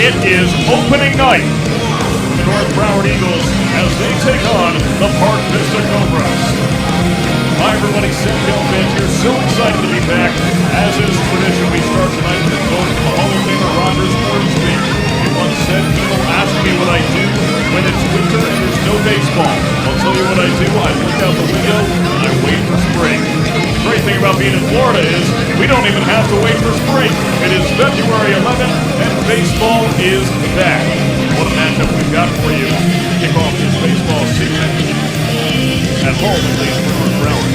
It is opening night. The North Broward Eagles as they take on the Park Vista Cobras. Hi everybody, Seth Gelfand here. So excited to be back. As is tradition, we start tonight with a quote from the Hall of Famer Rogers Wordsby. He once said, "People ask me what I do when it's winter and there's no baseball. I'll tell you what I do. I look out the window and I wait for spring." The great thing about being in Florida is we don't even have to wait for spring. It is February 11th and baseball is back. What a matchup we've got for you. Kick off this baseball season at home, at least for North Broward.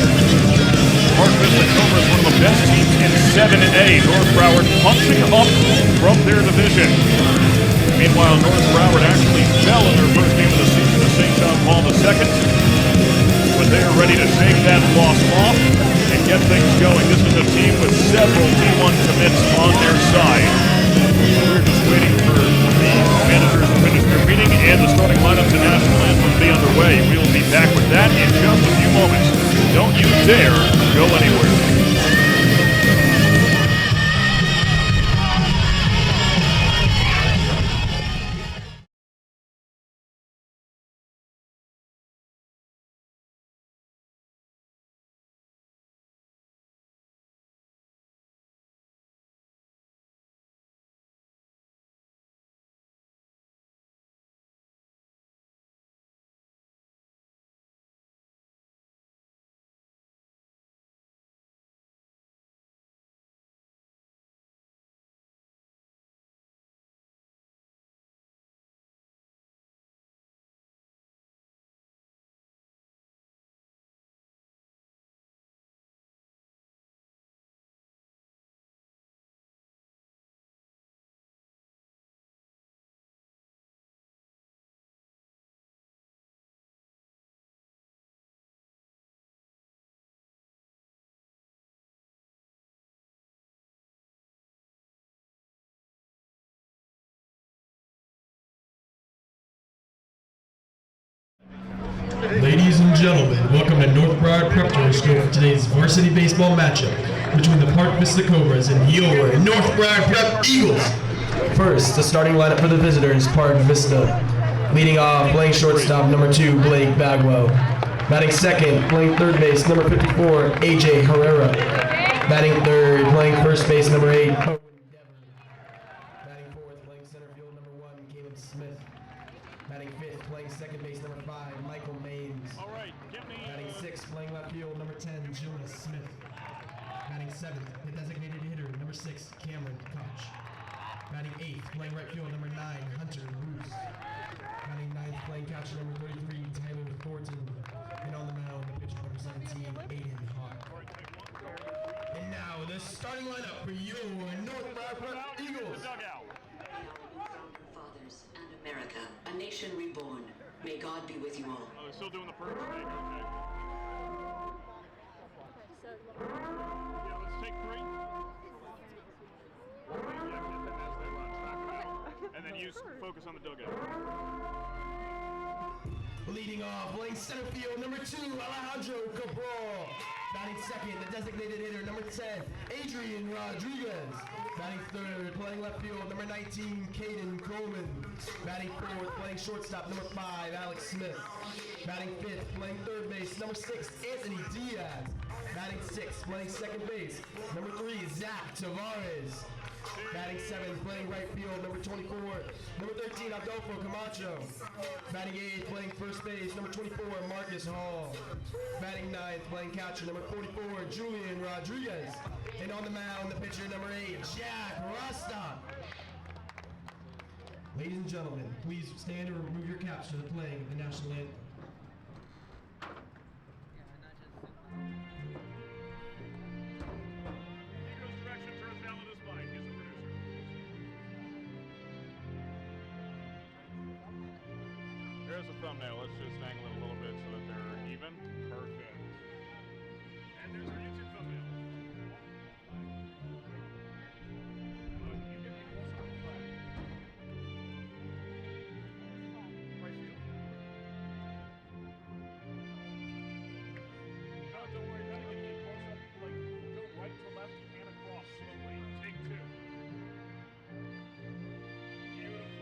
Park Vista Cobras, one of the best teams in 7A. North Broward punching up from their division. Meanwhile, North Broward actually fell in their first game of the season to St. John Paul II. But they're ready to shake that loss off and get things going. This is a team with several D1 commits on their side. We're just waiting for the managers to finish their meeting and the starting lineup to national anthem to be underway. We will be back with that in just a few moments. Don't you dare go anywhere. Ladies and gentlemen, welcome to North Broward Preparatory School for today's varsity baseball matchup between the Park Vista Cobras and your North Broward Prep Eagles. First, the starting lineup for the visitors, Park Vista. Leading off, playing shortstop, number 2, Blake Bagwell. Batting second, playing third base, number 54, AJ Herrera. Batting third, playing first base, number 8, Owen Dever. Batting fourth, playing center field, number 1, Caleb Smith. Batting fifth, playing second base, number 5, Michael Maines. Batting sixth, playing left field, number 10, Jonas Smith. Batting seventh, the designated hitter, number 6, Cameron Koch. Batting eighth, playing right field, number 9, Hunter Bruce. Batting ninth, playing catcher, number 33, Tyler Thornton. And on the mound, the pitcher, number 17, Aiden Hawk. And now, the starting lineup for your North Broward Eagles. Fathers and America, a nation reborn. May God be with you all. Oh, they're still doing the purge thing, okay. Yeah, let's take 3. As they run, track them out. And then focus on the dugout. Leading off, playing center field, number 2, Alejandro Cabral. Batting second, the designated hitter, number 10, Adrian Rodriguez. Batting third, playing left field, number 19, Caden Coleman. Batting fourth, playing shortstop, number 5, Alex Smith. Batting fifth, playing third base, number 6, Anthony Diaz. Batting sixth, playing second base, number 3, Zach Tavares. Batting seventh, playing right field, number 24, number 13, Adolfo Camacho. Batting eighth, playing first base, number 24, Marcus Hall. Batting ninth, playing catcher, number 44, Julian Rodriguez. And on the mound, the pitcher, number 8, Jack Rasta. Ladies and gentlemen, please stand and remove your caps for the playing of the national anthem. Here's a thumbnail. Let's just angle it a little bit so that they're even. Perfect. And there's our YouTube thumbnail. You get the whole circle flag. Right field. No, don't worry. Gotta get the close up. Like, go right to left and across slowly. Take 2. Beautiful.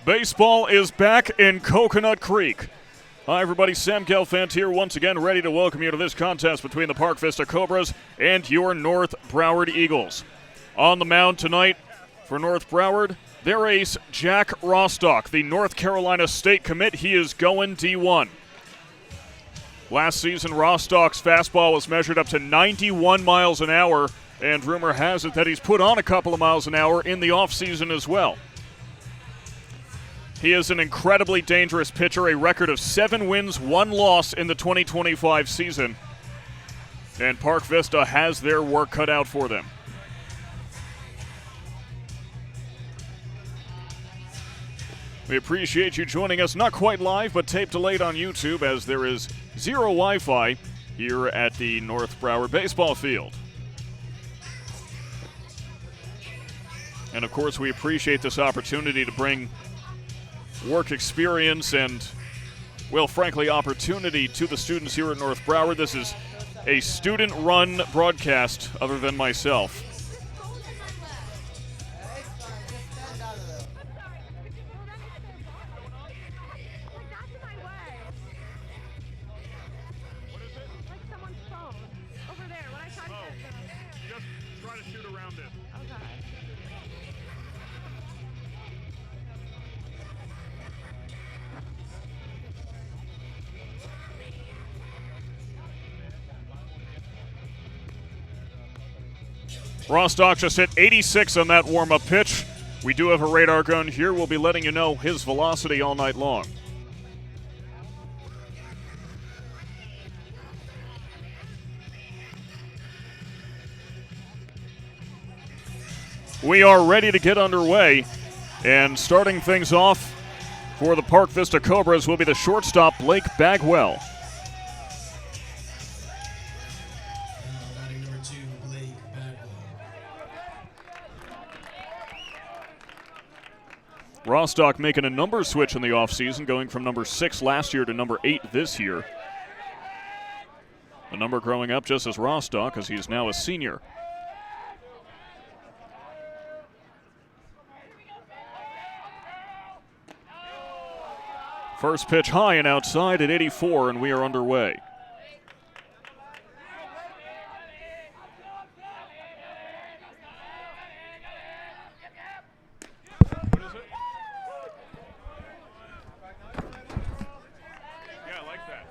Baseball is back in Coconut Creek. Hi, everybody. Sam Gelfand here, once again, ready to welcome you to this contest between the Park Vista Cobras and your North Broward Eagles. On the mound tonight for North Broward, their ace, Jack Rostock, the North Carolina State commit. He is going D1. Last season, Rostock's fastball was measured up to 91 miles an hour, and rumor has it that he's put on a couple of miles an hour in the offseason as well. He is an incredibly dangerous pitcher, a record of 7 wins, 1 loss in the 2025 season. And Park Vista has their work cut out for them. We appreciate you joining us, not quite live, but tape delayed on YouTube, as there is zero Wi-Fi here at the North Broward baseball field. And of course, we appreciate this opportunity to bring work experience and, well, frankly, opportunity to the students here at North Broward. This is a student-run broadcast other than myself. Just try to shoot around it. Okay. Rostock just hit 86 on that warm-up pitch. We do have a radar gun here. We'll be letting you know his velocity all night long. We are ready to get underway, and starting things off for the Park Vista Cobras will be the shortstop, Blake Bagwell. Batting number 2, Blake Bagwell. Rostock making a number switch in the offseason, going from number 6 last year to number 8 this year. The number growing up just as Rostock, as he's now a senior. First pitch high and outside at 84, and we are underway. What is it? Yeah, I like that.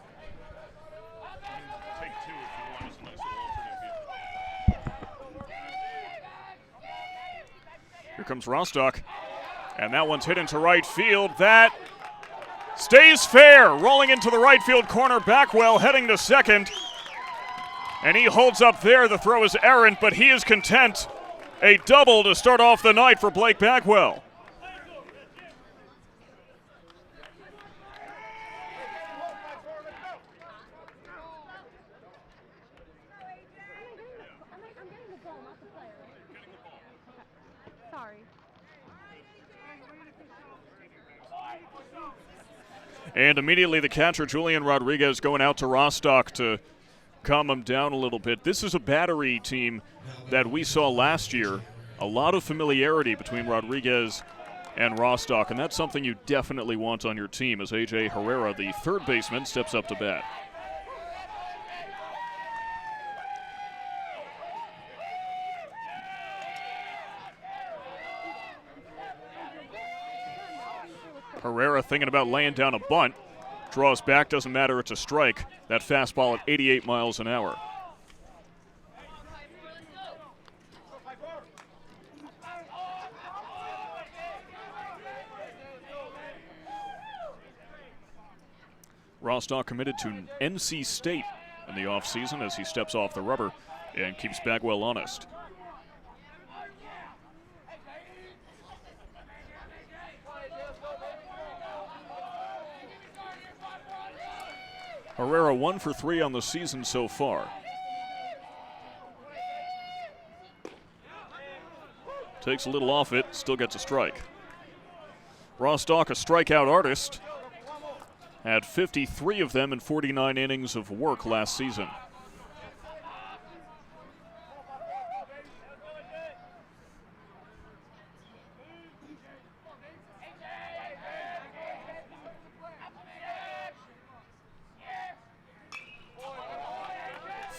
Take 2 if you want. It's a nice little alternate view. Here comes Rostock, and that one's hit into right field. That stays fair. Rolling into the right field corner, Bagwell heading to second. And he holds up there. The throw is errant, but he is content. A double to start off the night for Blake Bagwell. Sorry. And immediately the catcher, Julian Rodriguez, going out to Rostock to calm him down a little bit. This is a battery team that we saw last year. A lot of familiarity between Rodriguez and Rostock, and that's something you definitely want on your team as A.J. Herrera, the third baseman, steps up to bat. Herrera thinking about laying down a bunt. Draws back, doesn't matter, it's a strike. That fastball at 88 miles an hour. Rostock committed to NC State in the offseason as he steps off the rubber and keeps Bagwell honest. Herrera 1 for 3 on the season so far. Takes a little off it, still gets a strike. Rostock, a strikeout artist, had 53 of them in 49 innings of work last season.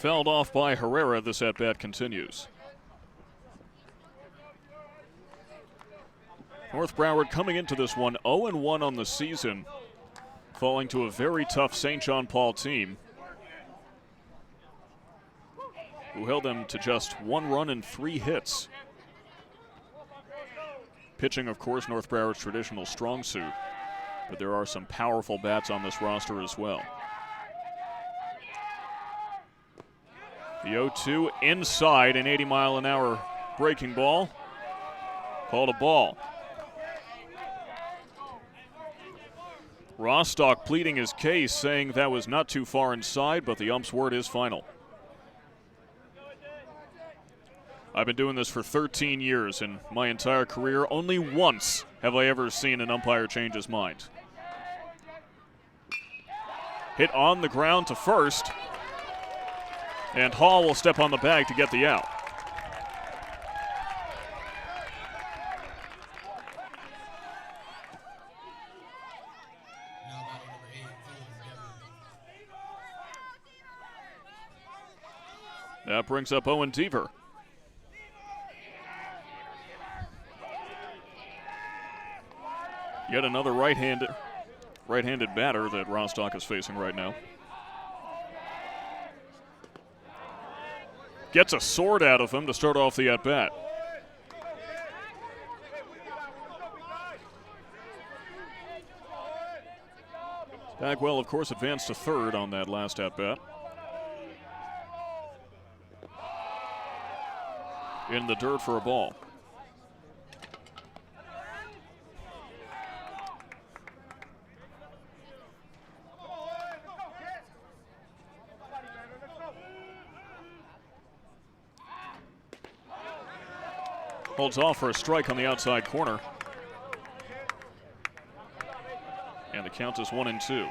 Fouled off by Herrera. This at-bat continues. North Broward coming into this one 0-1 on the season, falling to a very tough St. John Paul team who held them to just 1 run and 3 hits. Pitching, of course, North Broward's traditional strong suit, but there are some powerful bats on this roster as well. The 0-2 inside, an 80-mile-an-hour breaking ball. Called a ball. Rostock pleading his case, saying that was not too far inside, but the ump's word is final. I've been doing this for 13 years. In my entire career, only once have I ever seen an umpire change his mind. Hit on the ground to first, and Hall will step on the bag to get the out. That brings up Owen Deaver. Yet another right-handed batter that Rostock is facing right now. Gets a sword out of him to start off the at-bat. Bagwell, of course, advanced to third on that last at-bat. In the dirt for a ball. Holds off for a strike on the outside corner. And the count is 1-2.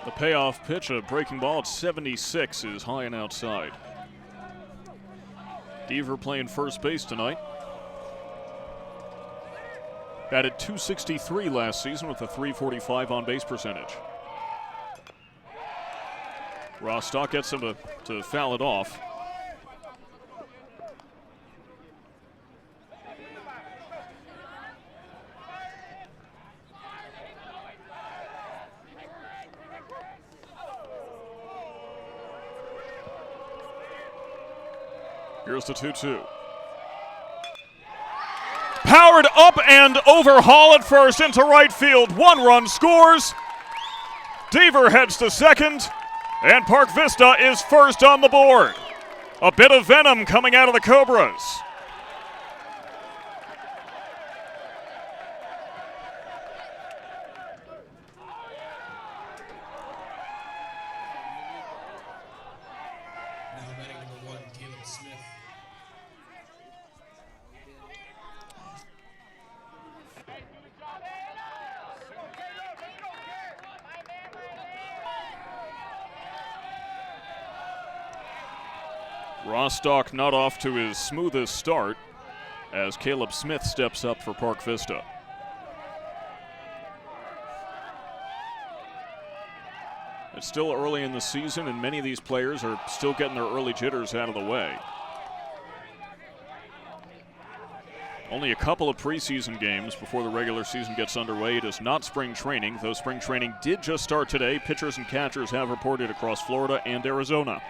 The payoff pitch, a breaking ball at 76, is high and outside. Deaver playing first base tonight. Batted .263 last season with a .345 on-base percentage. Rostock gets him to foul it off. Here's the 2-2. Powered up and over Hall at first into right field. 1 run scores. Deaver heads to second. And Park Vista is first on the board. A bit of venom coming out of the Cobras. Now batting number 1, Caleb Smith. Rostock not off to his smoothest start as Caleb Smith steps up for Park Vista. It's still early in the season, and many of these players are still getting their early jitters out of the way. Only a couple of preseason games before the regular season gets underway. It is not spring training, though spring training did just start today. Pitchers and catchers have reported across Florida and Arizona.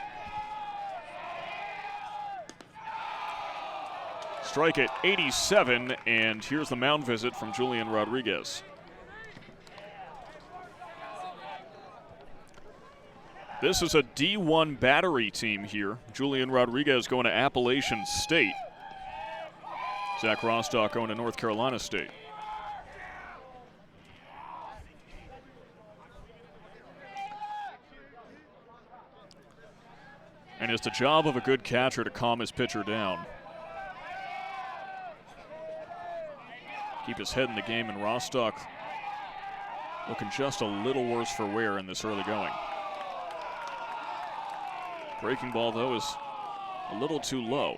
Strike at 87, and here's the mound visit from Julian Rodriguez. This is a D1 battery team here. Julian Rodriguez going to Appalachian State. Zach Rostock going to North Carolina State. And it's the job of a good catcher to calm his pitcher down. Keep his head in the game, and Rostock looking just a little worse for wear in this early going. Breaking ball, though, is a little too low.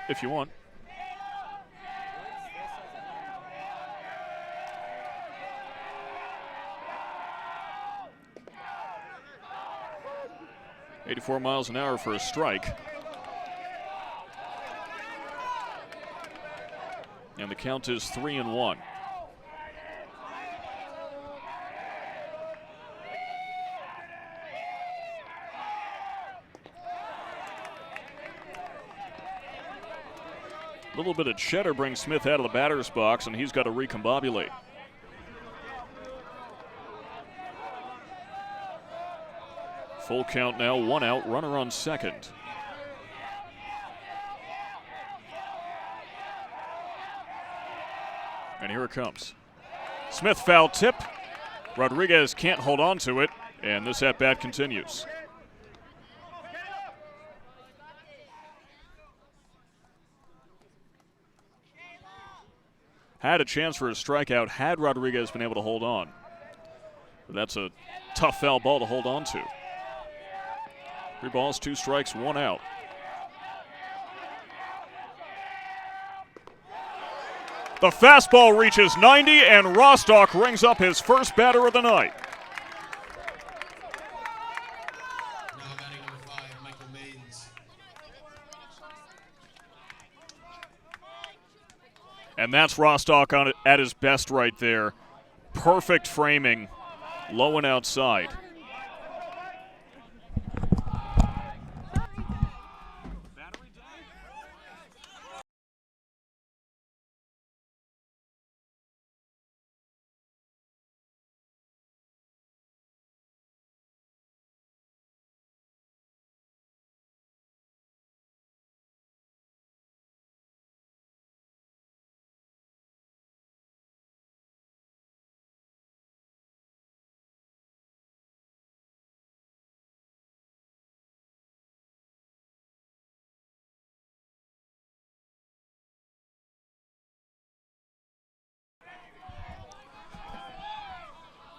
If you want. 84 miles an hour for a strike. And the count is 3-1. A little bit of cheddar brings Smith out of the batter's box, and he's got to recombobulate. Full count now, 1 out, runner on second. And here it comes. Smith foul tip. Rodriguez can't hold on to it, and this at-bat continues. Had a chance for a strikeout had Rodriguez been able to hold on. But that's a tough foul ball to hold on to. 3 balls, 2 strikes, 1 out. The fastball reaches 90, and Rostock rings up his first batter of the night. Now batting number 5, Michael Maines. And that's Rostock on it at his best right there. Perfect framing, low and outside.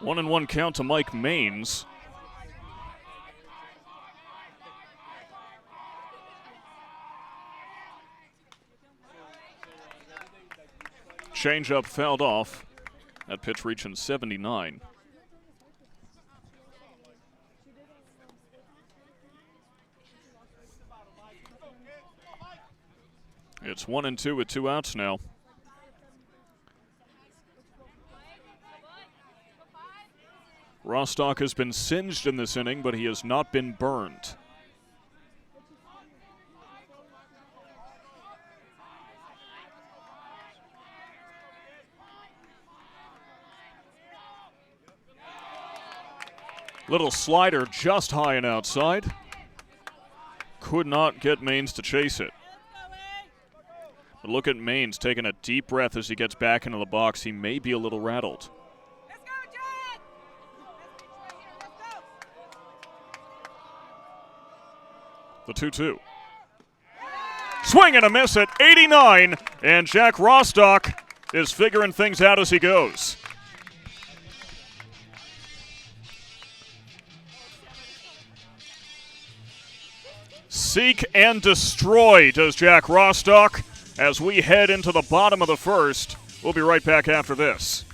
One and one count to Mike Maines. Changeup fouled off. That pitch reaching 79. It's 1-2 with 2 outs now. Rostock has been singed in this inning, but he has not been burned. Little slider just high and outside. Could not get Maines to chase it. But look at Maines taking a deep breath as he gets back into the box. He may be a little rattled. The 2-2. Swing and a miss at 89, and Jack Rostock is figuring things out as he goes. Seek and destroy does Jack Rostock as we head into the bottom of the first. We'll be right back after this.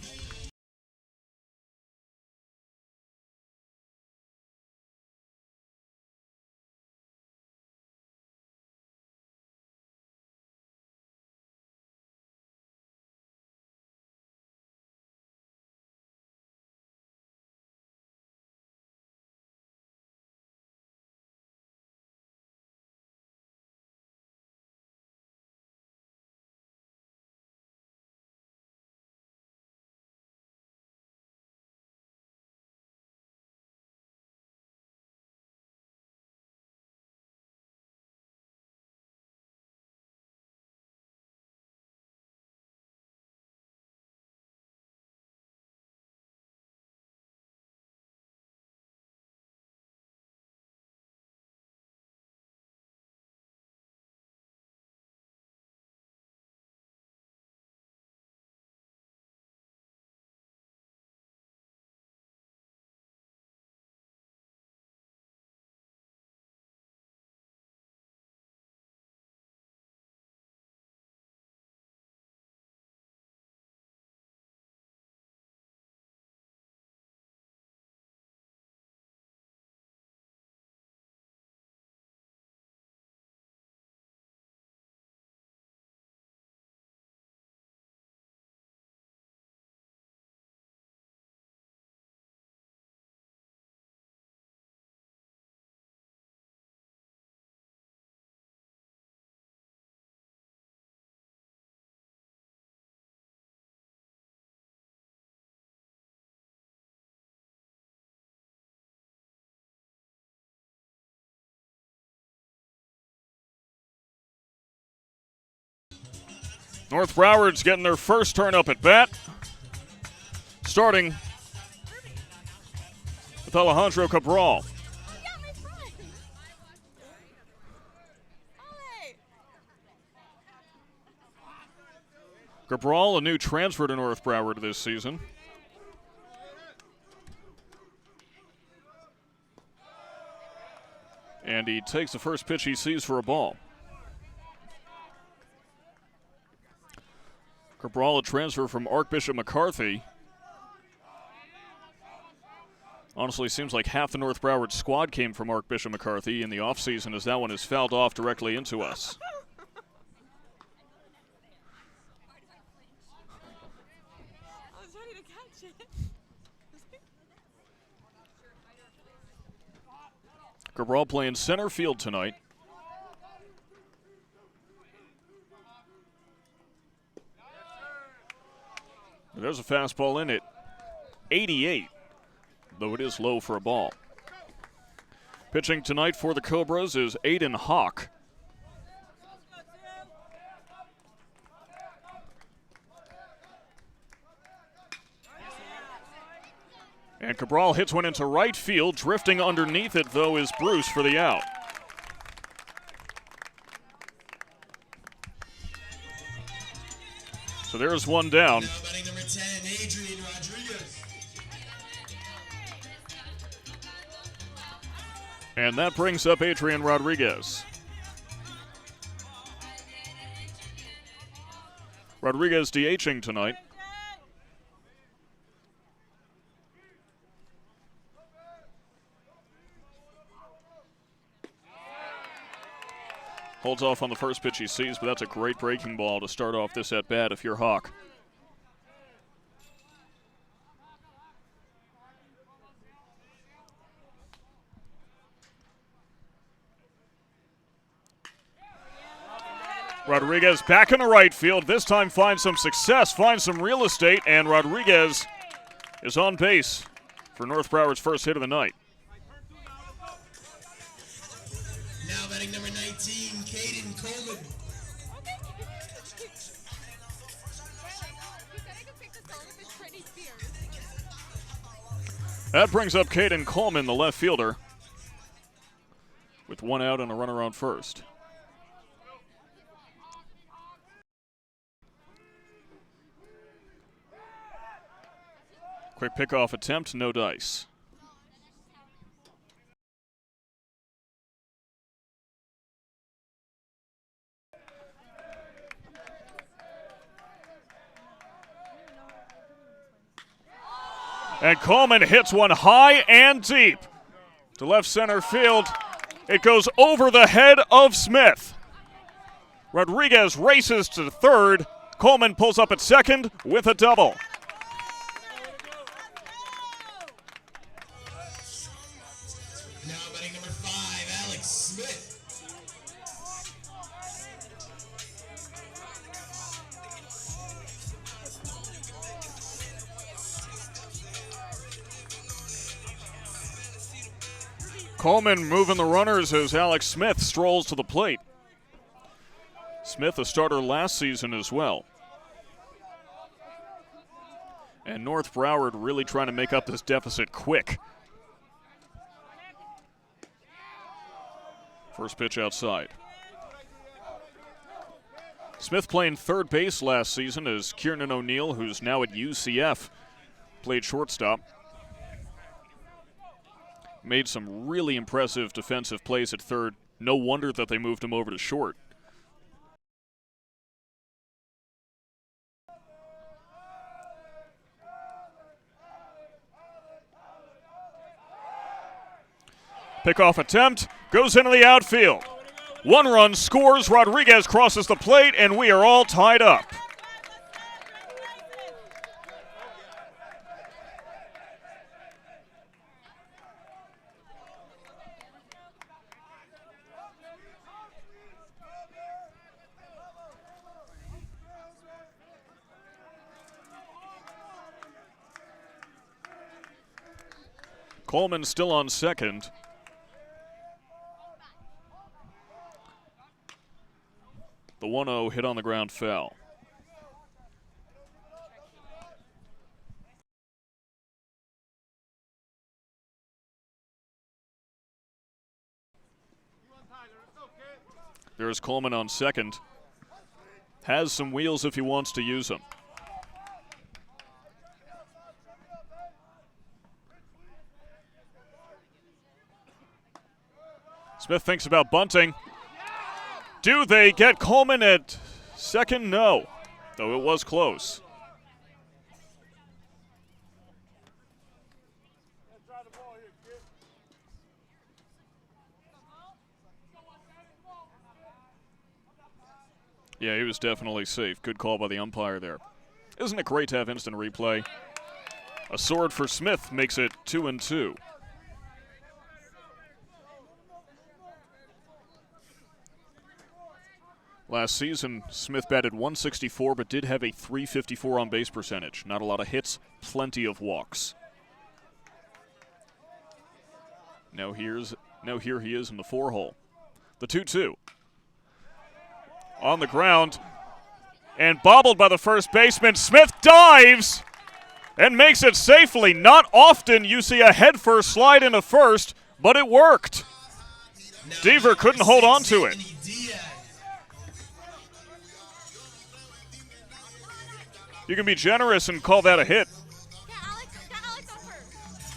North Broward's getting their first turn up at bat. Starting with Alejandro Cabral. Cabral, a new transfer to North Broward this season. And he takes the first pitch he sees for a ball. Cabral, a transfer from Archbishop McCarthy. Honestly, seems like half the North Broward squad came from Archbishop McCarthy in the offseason, as that one is fouled off directly into us. I was ready to catch it. Cabral playing center field tonight. There's a fastball in it. 88, though it is low for a ball. Pitching tonight for the Cobras is Aiden Hawk. And Cabral hits one into right field. Drifting underneath it, though, is Bruce for the out. So there's one down. Now batting number 10, Adrian Rodriguez. And that brings up Adrian Rodriguez. Rodriguez DHing tonight. Holds off on the first pitch he sees, but that's a great breaking ball to start off this at-bat if you're Hawk. Rodriguez back in the right field. This time finds some success, finds some real estate, and Rodriguez is on base for North Broward's first hit of the night. Now batting number 19, Caden Coleman. That brings up Caden Coleman, the left fielder, with one out and a runner on first. Quick pickoff attempt, no dice. And Coleman hits one high and deep to left center field. It goes over the head of Smith. Rodriguez races to third. Coleman pulls up at second with a double. Now batting number 5, Alex Smith. Coleman moving the runners as Alex Smith strolls to the plate. Smith, a starter last season as well. And North Broward really trying to make up this deficit quick. First pitch outside. Smith playing third base last season as Kieran O'Neill, who's now at UCF, played shortstop. Made some really impressive defensive plays at third. No wonder that they moved him over to short. Pickoff attempt goes into the outfield. One run scores, Rodriguez crosses the plate, and we are all tied up. Coleman still on second. The 1-0 hit on the ground foul. There's Coleman on second. Has some wheels if he wants to use them. Smith thinks about bunting. Do they get Coleman at second? No, though it was close. Yeah, he was definitely safe. Good call by the umpire there. Isn't it great to have instant replay? A sword for Smith makes it 2-2. Last season, Smith batted .164 but did have a .354 on base percentage. Not a lot of hits, plenty of walks. Now here he is in the 4-hole. The 2-2. On the ground and bobbled by the first baseman. Smith dives and makes it safely. Not often you see a headfirst slide into first, but it worked. Deaver couldn't hold on to it. You can be generous and call that a hit. Get Alex up first.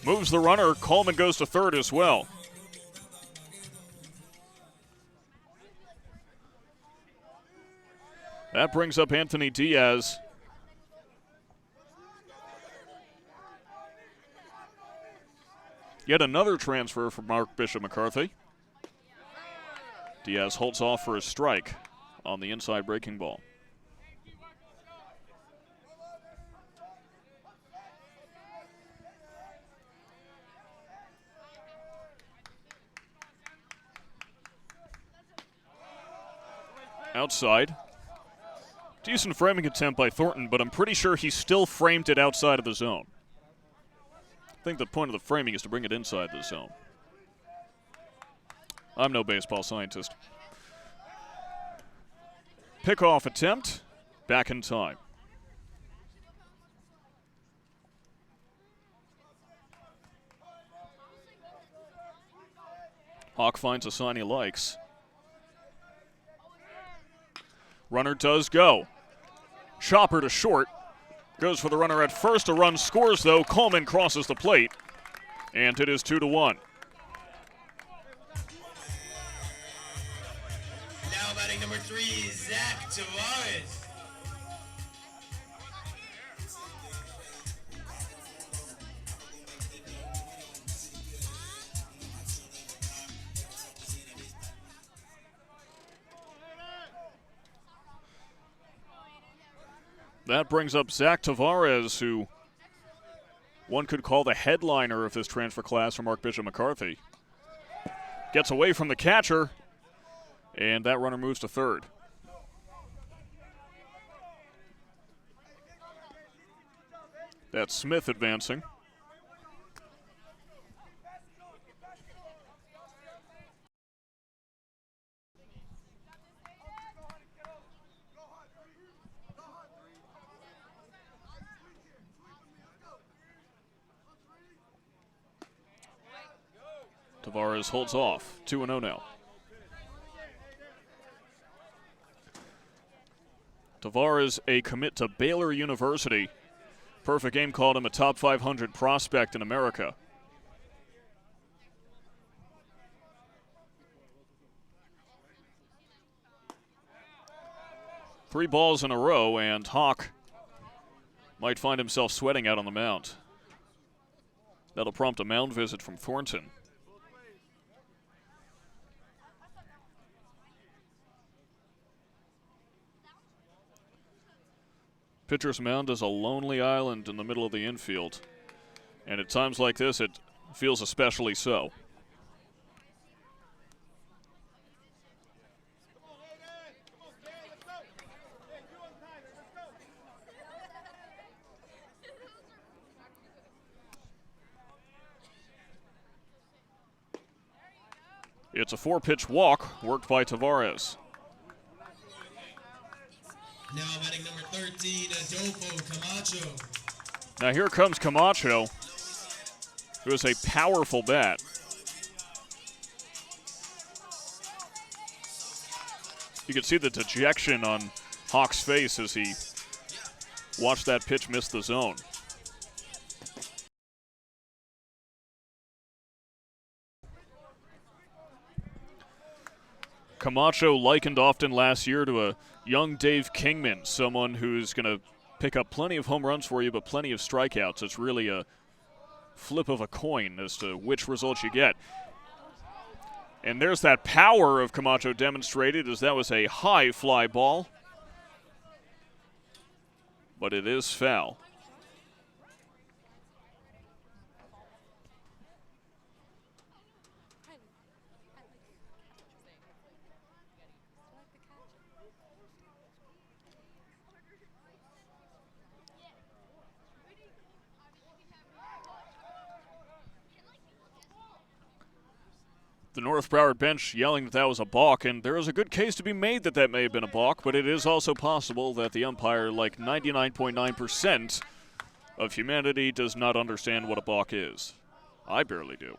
Moves the runner. Coleman goes to third as well. That brings up Anthony Diaz. Yet another transfer from Mark Bishop McCarthy. Diaz holds off for a strike on the inside breaking ball. Outside. Decent framing attempt by Thornton, but I'm pretty sure he still framed it outside of the zone. I think the point of the framing is to bring it inside the zone. I'm no baseball scientist. Pickoff attempt, back in time. Hawk finds a sign he likes. Runner does go. Chopper to short. Goes for the runner at first. A run scores, though. Coleman crosses the plate. And it is 2-1. Now batting number 3, Zach Tavares. That brings up Zach Tavares, who one could call the headliner of this transfer class for Mark Bishop McCarthy. Gets away from the catcher, and that runner moves to third. That's Smith advancing. Tavares holds off. 2-0 now. Tavares, a commit to Baylor University. Perfect Game called him a top 500 prospect in America. Three balls in a row, and Hawk might find himself sweating out on the mound. That'll prompt a mound visit from Thornton. Pitcher's mound is a lonely island in the middle of the infield, and at times like this, it feels especially so. It's a 4-pitch walk worked by Tavares. Now batting number 13, Adolfo Camacho. Now here comes Camacho, who is a powerful bat. You could see the dejection on Hawk's face as he watched that pitch miss the zone. Camacho likened often last year to a young Dave Kingman, someone who's going to pick up plenty of home runs for you, but plenty of strikeouts. It's really a flip of a coin as to which result you get. And there's that power of Camacho demonstrated, as that was a high fly ball. But it is foul. The North Broward bench yelling that was a balk, and there is a good case to be made that that may have been a balk, but it is also possible that the umpire, like 99.9% of humanity, does not understand what a balk is. I barely do.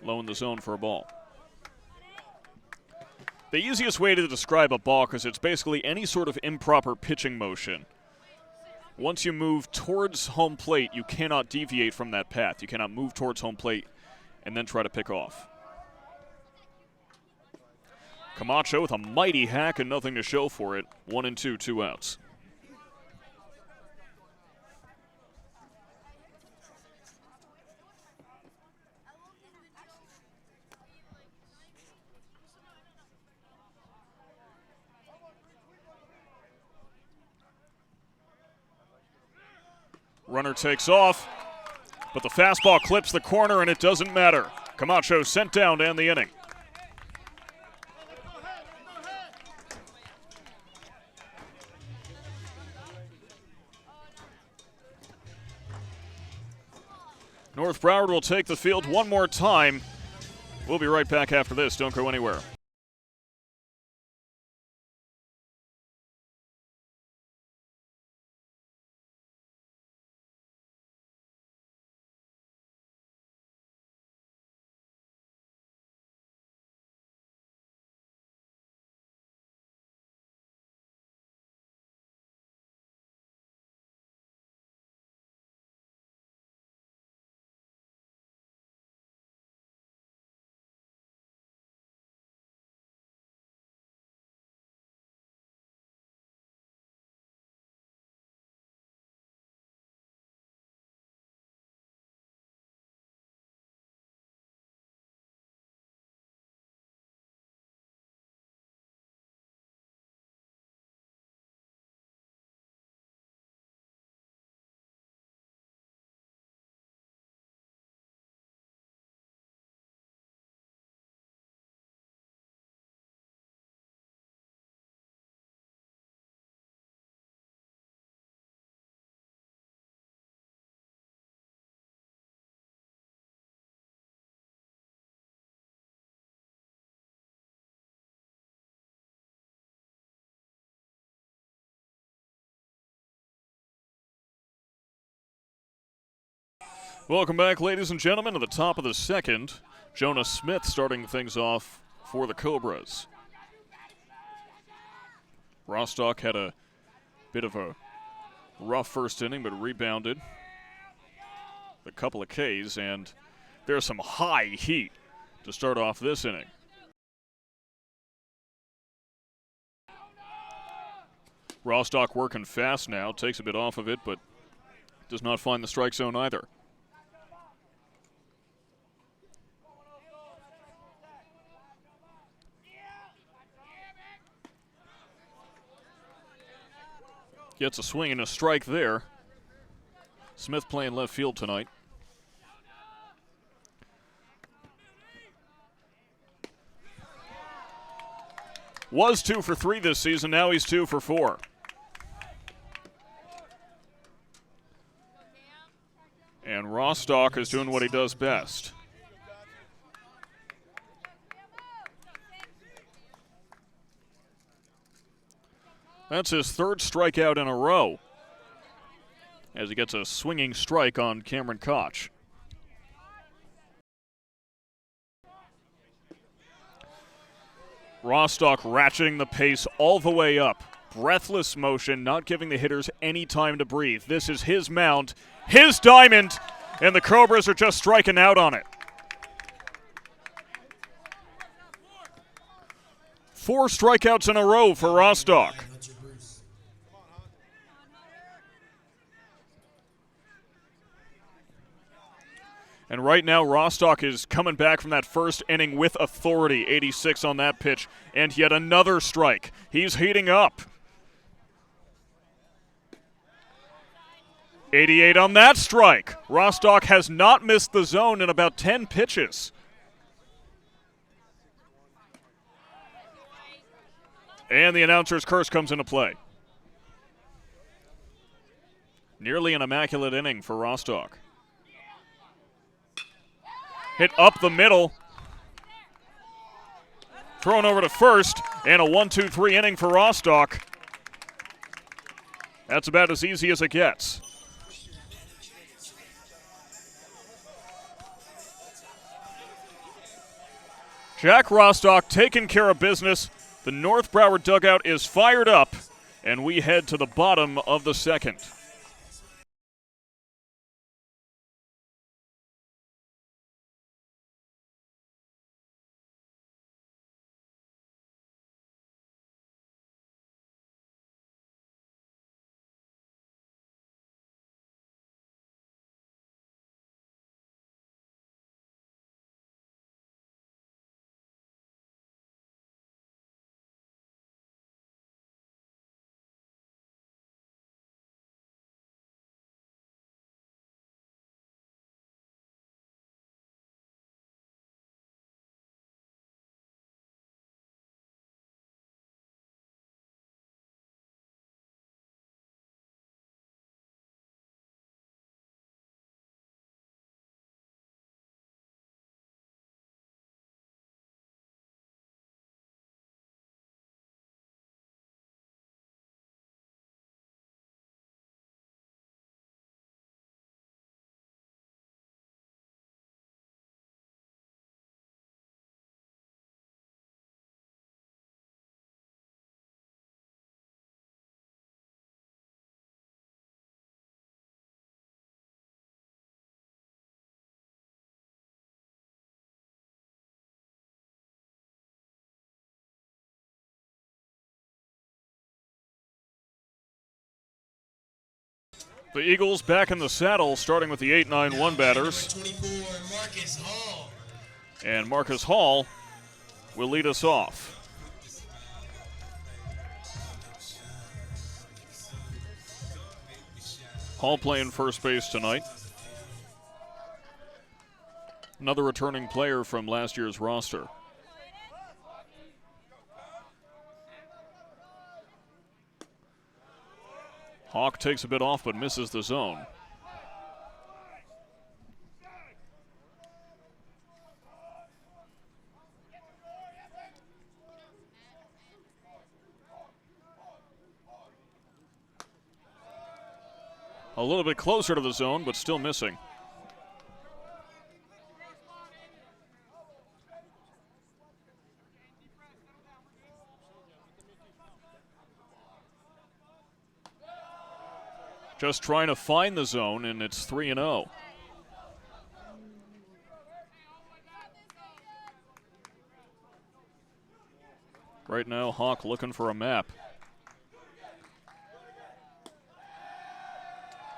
Low in the zone for a ball. The easiest way to describe a balk is it's basically any sort of improper pitching motion. Once you move towards home plate, you cannot deviate from that path. You cannot move towards home plate and then try to pick off. Camacho with a mighty hack and nothing to show for it. 1-2, 2 outs. Runner takes off, but the fastball clips the corner and it doesn't matter. Camacho sent down to end the inning. North Broward will take the field one more time. We'll be right back after this. Don't go anywhere. Welcome back, ladies and gentlemen, to the top of the second. Jonah Smith starting things off for the Cobras. Rostock had a bit of a rough first inning, but rebounded a couple of Ks, and there's some high heat to start off this inning. Rostock working fast now, takes a bit off of it, but does not find the strike zone either. Gets a swing and a strike there. Smith playing left field tonight. Was 2 for 3 this season, now he's 2 for 4. And Rostock is doing what he does best. That's his third strikeout in a row as he gets a swinging strike on Cameron Koch. Rostock ratcheting the pace all the way up. Breathless motion, not giving the hitters any time to breathe. This is his mound, his diamond, and the Cobras are just striking out on it. 4 strikeouts in a row for Rostock. And right now, Rostock is coming back from that first inning with authority. 86 on that pitch, and yet another strike. He's heating up. 88 on that strike. Rostock has not missed the zone in about 10 pitches. And the announcer's curse comes into play. Nearly an immaculate inning for Rostock. Hit up the middle. Thrown over to first, and a 1-2-3 inning for Rostock. That's about as easy as it gets. Jack Rostock taking care of business. The North Broward dugout is fired up, and we head to the bottom of the second. The Eagles back in the saddle, starting with the 8-9-1 batters. 24, Marcus Hall. And Marcus Hall will lead us off. Hall playing first base tonight. Another returning player from last year's roster. Hawk takes a bit off but misses the zone. A little bit closer to the zone, but still missing. Just trying to find the zone, and it's 3-0. Right now, Hawk looking for a map.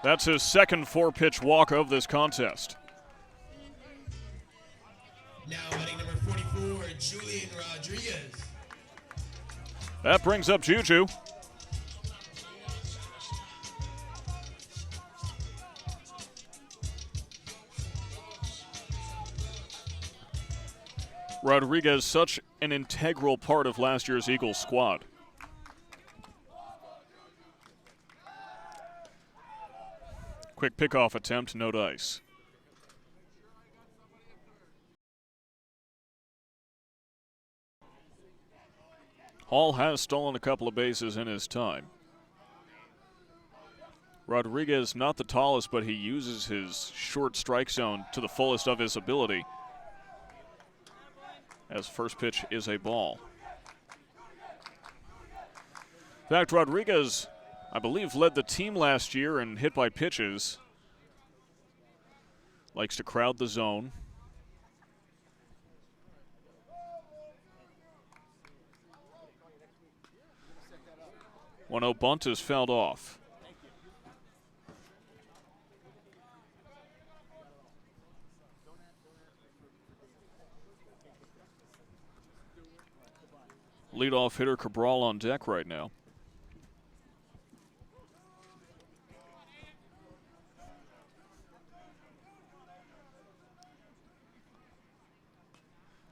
That's his second 4-pitch walk of this contest. Now batting number 44, Julian Rodriguez. That brings up Juju. Rodriguez, such an integral part of last year's Eagles squad. Quick pickoff attempt, no dice. Hall has stolen a couple of bases in his time. Rodriguez, not the tallest, but he uses his short strike zone to the fullest of his ability. As first pitch is a ball. In fact, Rodriguez, I believe, led the team last year in hit by pitches. Likes to crowd the zone. 1-0 bunt is fouled off. Leadoff hitter Cabral on deck right now.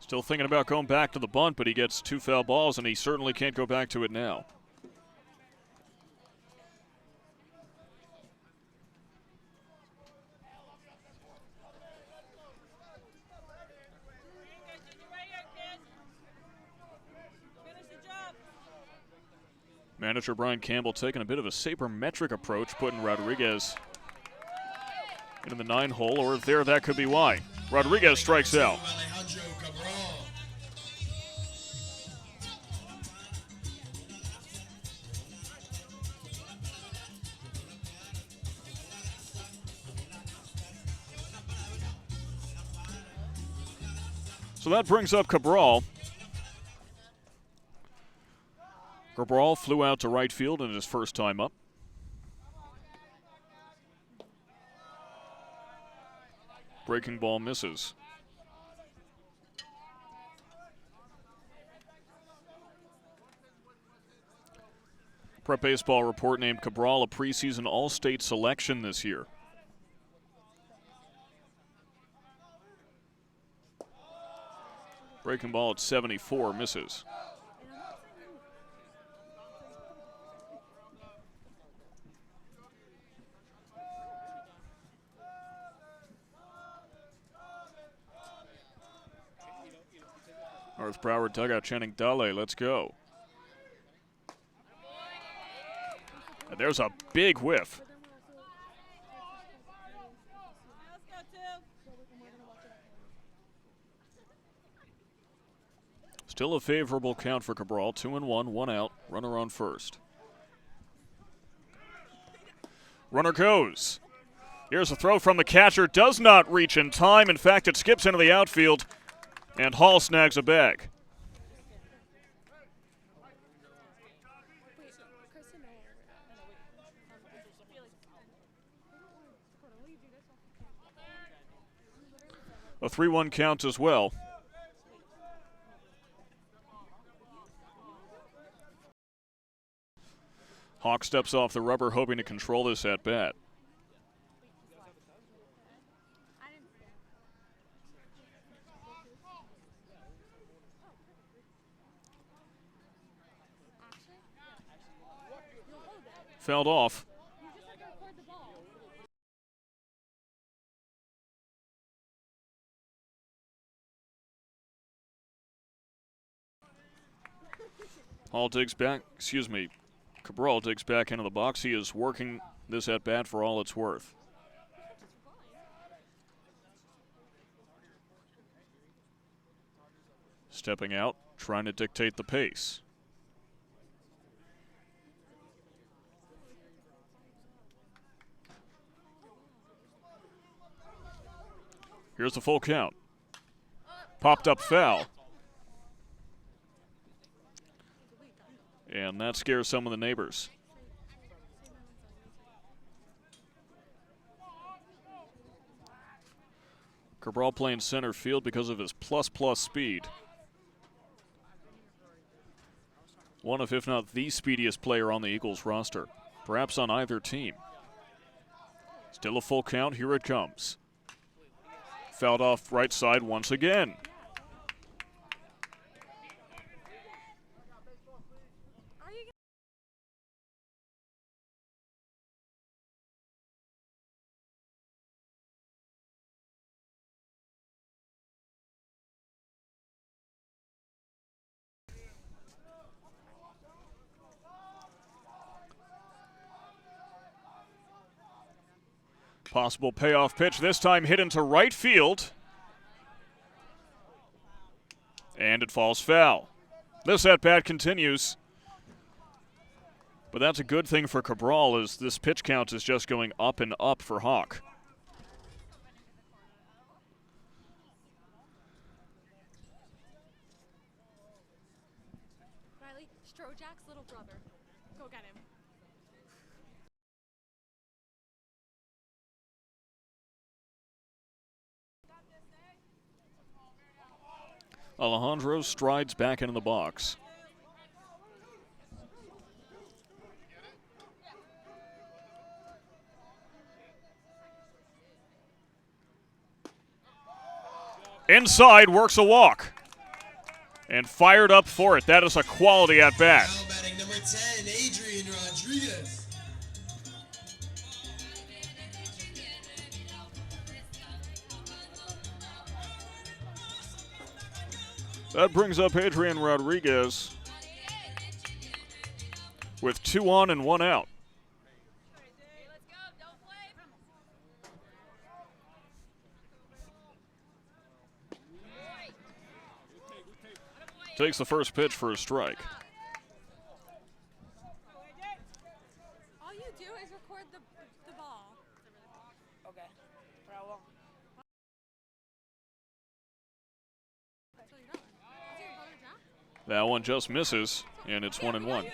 Still thinking about going back to the bunt, but he gets 2 foul balls, and he certainly can't go back to it now. Manager Brian Campbell taking a bit of a sabermetric approach, putting Rodriguez into the 9-hole, or there, that could be why. Rodriguez strikes out. So that brings up Cabral. Cabral flew out to right field in his first time up. Breaking ball misses. Prep Baseball report named Cabral a preseason All-State selection this year. Breaking ball at 74 misses. North Broward dugout chanting Dale, let's go. And there's a big whiff. Still a favorable count for Cabral. 2-1, 1 out, runner on first. Runner goes. Here's a throw from the catcher, does not reach in time. In fact, it skips into the outfield, and Hall snags a bag. A 3-1 count as well. Hawk steps off the rubber, hoping to control this at bat. Fouled off. Hall digs back, Cabral digs back into the box. He is working this at bat for all it's worth. Stepping out, trying to dictate the pace. Here's the full count. Popped up foul. And that scares some of the neighbors. Cabral playing center field because of his plus speed. One of, if not the speediest player on the Eagles roster, perhaps on either team. Still a full count, here it comes. Fouled off right side once again. Possible payoff pitch, this time hit into right field. And it falls foul. This at-bat continues. But that's a good thing for Cabral, as this pitch count is just going up and up for Hawk. Riley, Strojack's little brother. Go get him. Alejandro strides back into the box. Inside, works a walk. And fired up for it. That is a quality at bat. Now batting number 10, Adrian Rodriguez. That brings up Adrian Rodriguez with 2 on and 1 out. Takes the first pitch for a strike. All you do is record the ball. Okay. But I won't. That's what you're doing. Is your brother Jack? That one just misses, and it's 1-1.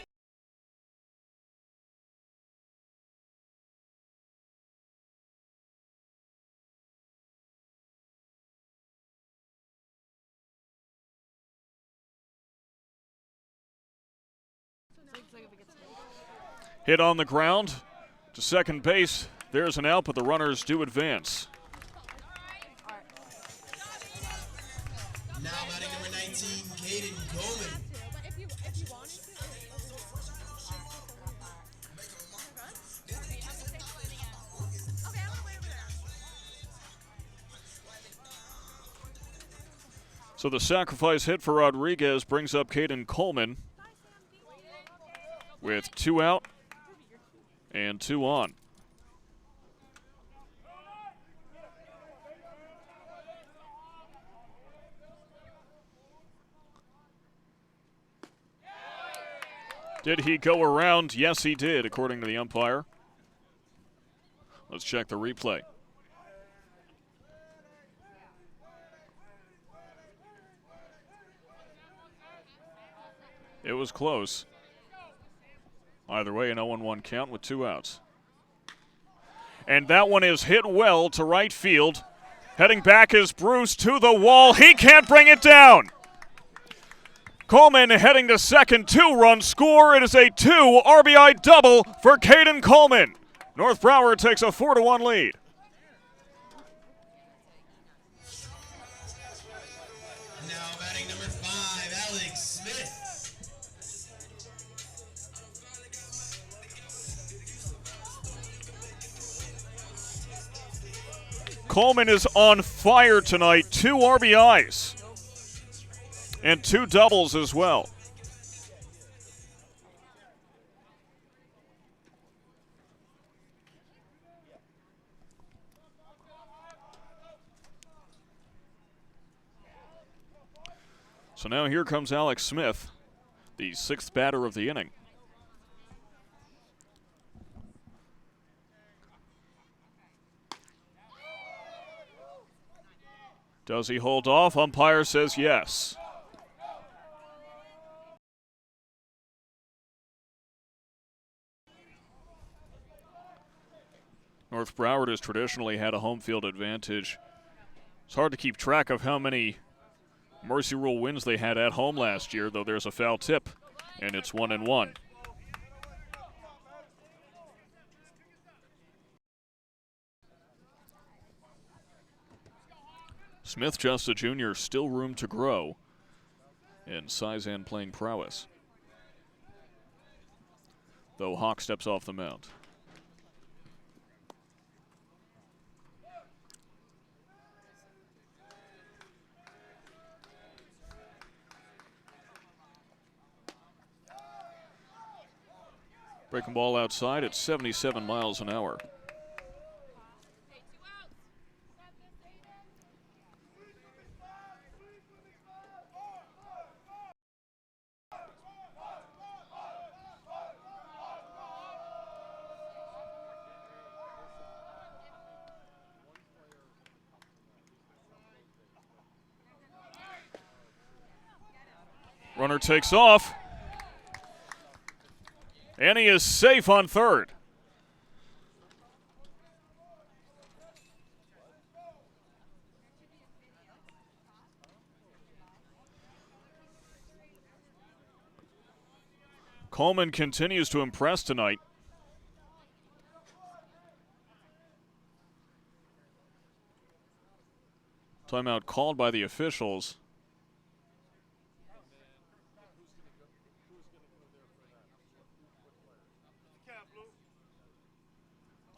Hit on the ground to second base. There's an out, but the runners do advance. Now batting number 19, Caden Coleman. But if you wanted to. Okay, I'm gonna wait over there. So the sacrifice hit for Rodriguez brings up Caden Coleman with 2 out and 2 on. Did he go around? Yes, he did, according to the umpire. Let's check the replay. It was close. Either way, an 0-1 count with 2 outs. And that one is hit well to right field. Heading back is Bruce to the wall. He can't bring it down. Coleman heading to second, 2-run score. It is a 2 RBI double for Caden Coleman. North Broward takes a 4-1 lead. Now batting number 5, Alex Smith. Coleman is on fire tonight. 2 RBIs and 2 doubles as well. So now here comes Alex Smith, the 6th batter of the inning. Does he hold off? Umpire says yes. North Broward has traditionally had a home field advantage. It's hard to keep track of how many Mercy Rule wins they had at home last year, though there's a foul tip, and it's 1-1. Smith, just a junior, still room to grow in size and playing prowess, though Hawk steps off the mound. Breaking ball outside at 77 miles an hour. Runner takes off. And he is safe on third. Coleman continues to impress tonight. Timeout called by the officials.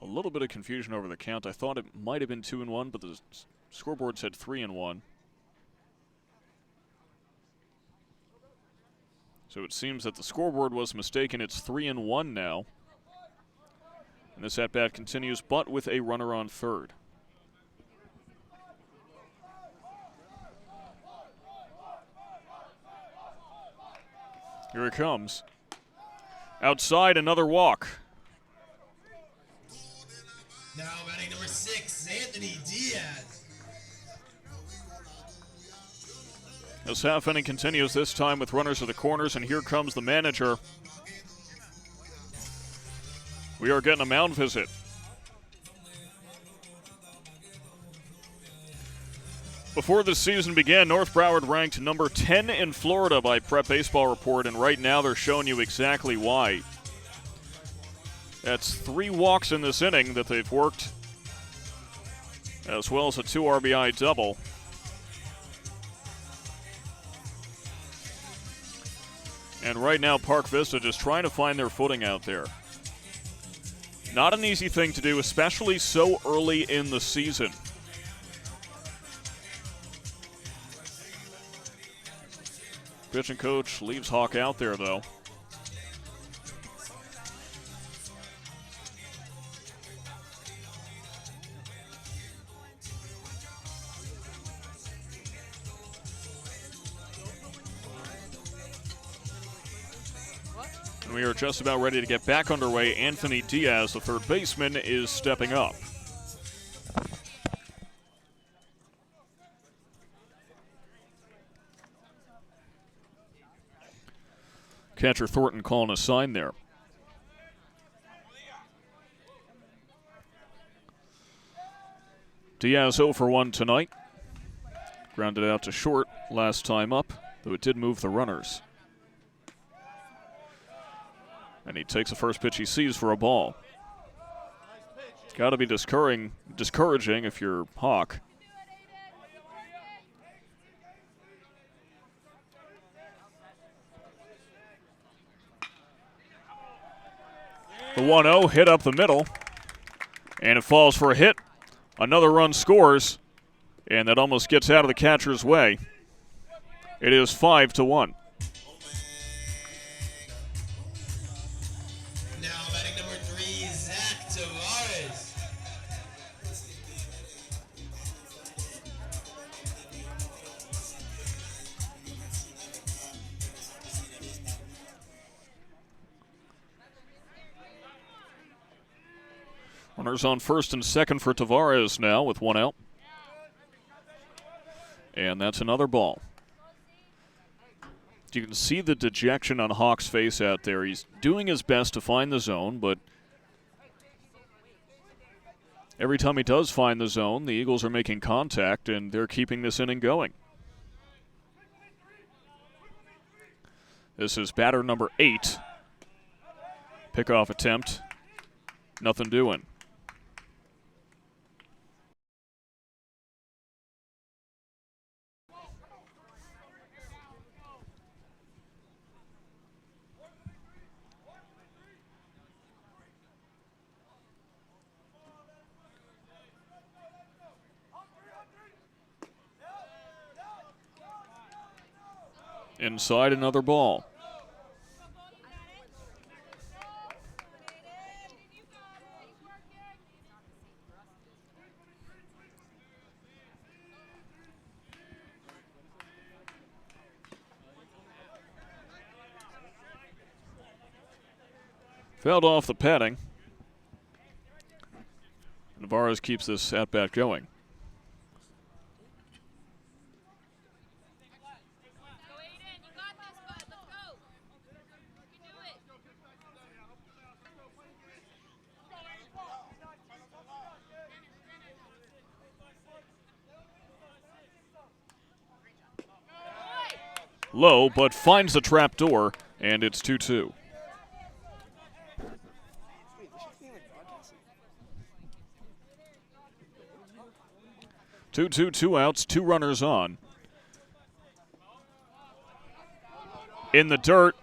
A little bit of confusion over the count. I thought it might have been 2-1, but the scoreboard said 3-1. So it seems that the scoreboard was mistaken. It's 3-1 now. And this at-bat continues, but with a runner on third. Here it comes. Outside, another walk. Now batting number 6, Anthony Diaz. This half inning continues, this time with runners at the corners, and here comes the manager. We are getting a mound visit. Before the season began, North Broward ranked number 10 in Florida by Prep Baseball Report, and right now they're showing you exactly why. That's 3 walks in this inning that they've worked, as well as a 2 RBI double. And right now, Park Vista just trying to find their footing out there. Not an easy thing to do, especially so early in the season. Pitching coach leaves Hawk out there, though. And we are just about ready to get back underway. Anthony Diaz, the third baseman, is stepping up. Catcher Thornton calling a sign there. Diaz 0 for 1 tonight. Grounded out to short last time up, though it did move the runners. And he takes the first pitch he sees for a ball. Got to be discouraging if you're Hawk. The 1-0 hit up the middle, and it falls for a hit. Another run scores, and that almost gets out of the catcher's way. It is 5-1. Now batting number 3, Zach Tavares. Runners on first and second for Tavares now with 1 out. And that's another ball. You can see the dejection on Hawk's face out there. He's doing his best to find the zone, but every time he does find the zone, the Eagles are making contact, and they're keeping this inning going. This is batter number 8. Pickoff attempt. Nothing doing. Inside, another ball. Fouled off the padding. Navarez keeps this at-bat going. low, but finds the trap door, and it's 2-2. 2-2, 2 outs, 2 runners on. In the dirt,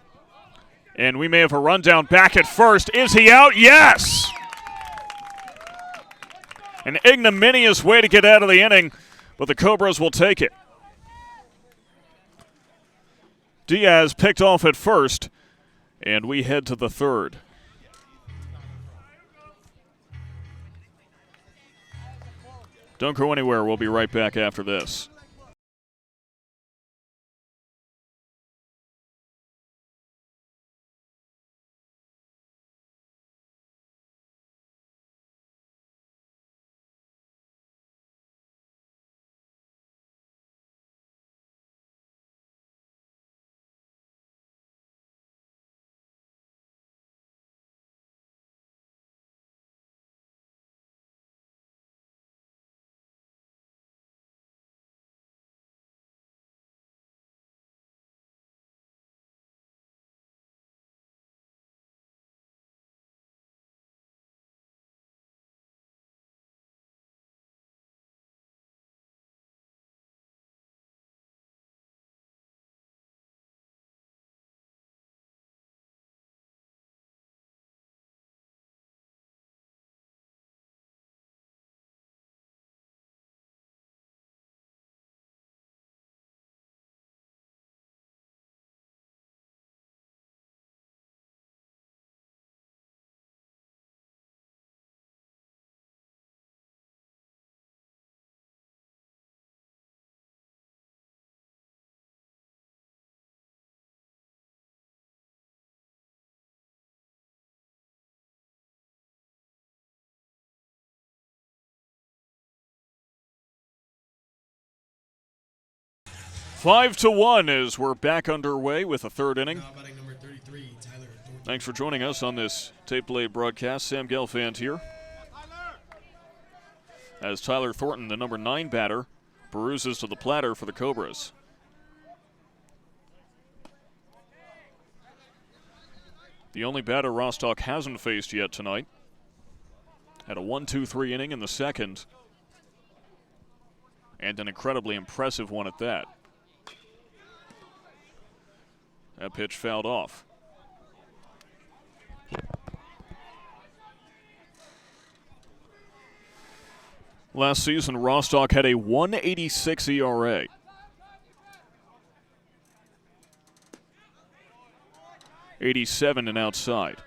and we may have a rundown back at first. Is he out? Yes! An ignominious way to get out of the inning, but the Cobras will take it. Diaz picked off at first, and we head to the third. Don't go anywhere. We'll be right back after this. Five to 1 as we're back underway with the third inning. Now batting number 33, Tyler Thornton. Thanks for joining us on this tape delay broadcast. Sam Gelfand here. As Tyler Thornton, the number 9 batter, peruses to the platter for the Cobras. The only batter Rostock hasn't faced yet tonight. Had a 1-2-3 inning in the second. And an incredibly impressive one at that. That pitch fouled off. Last season, Rostock had a 1.86 ERA. .87 and outside.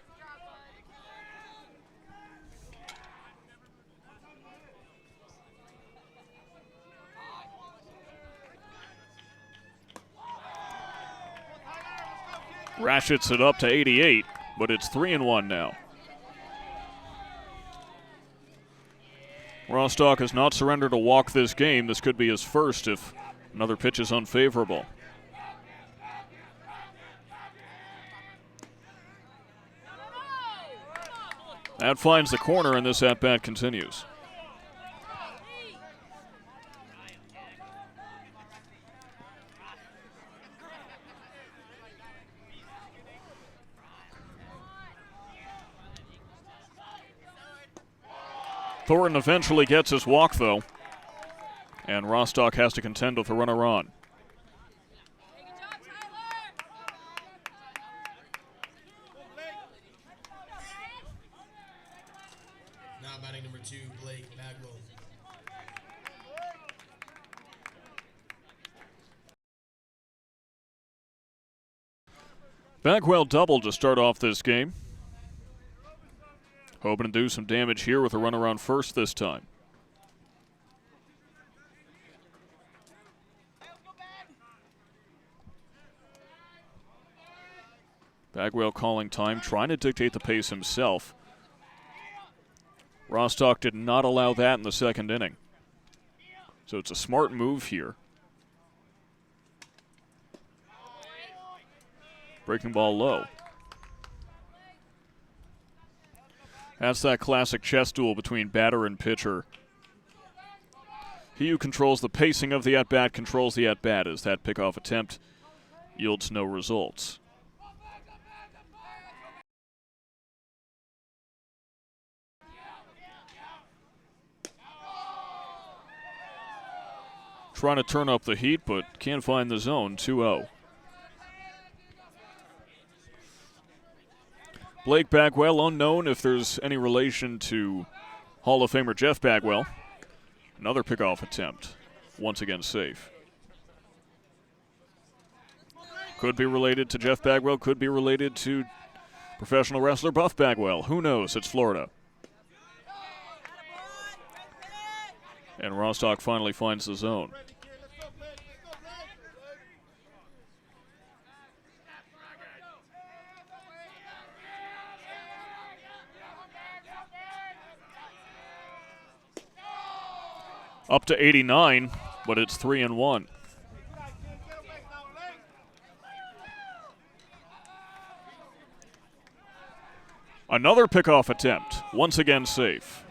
Ratchets it up to 88, but it's 3-1 now. Rostock has not surrendered a walk this game. This could be his first if another pitch is unfavorable. That finds the corner, and this at-bat continues. Thornton eventually gets his walk, though, and Rostock has to contend with a runner on. Now batting number 2, Blake Bagwell. Bagwell doubled to start off this game. Hoping to do some damage here with a runner on first this time. Bagwell calling time, trying to dictate the pace himself. Rostock did not allow that in the second inning. So it's a smart move here. Breaking ball low. That's that classic chess duel between batter and pitcher. He who controls the pacing of the at-bat controls the at-bat as that pickoff attempt yields no results. Trying to turn up the heat, but can't find the zone. 2-0. Blake Bagwell, unknown if there's any relation to Hall of Famer Jeff Bagwell. Another pickoff attempt. Once again safe. Could be related to Jeff Bagwell, could be related to professional wrestler Buff Bagwell. Who knows? It's Florida. And Rostock finally finds the zone. Up to 89, but it's 3-1. Another pickoff attempt, once again safe.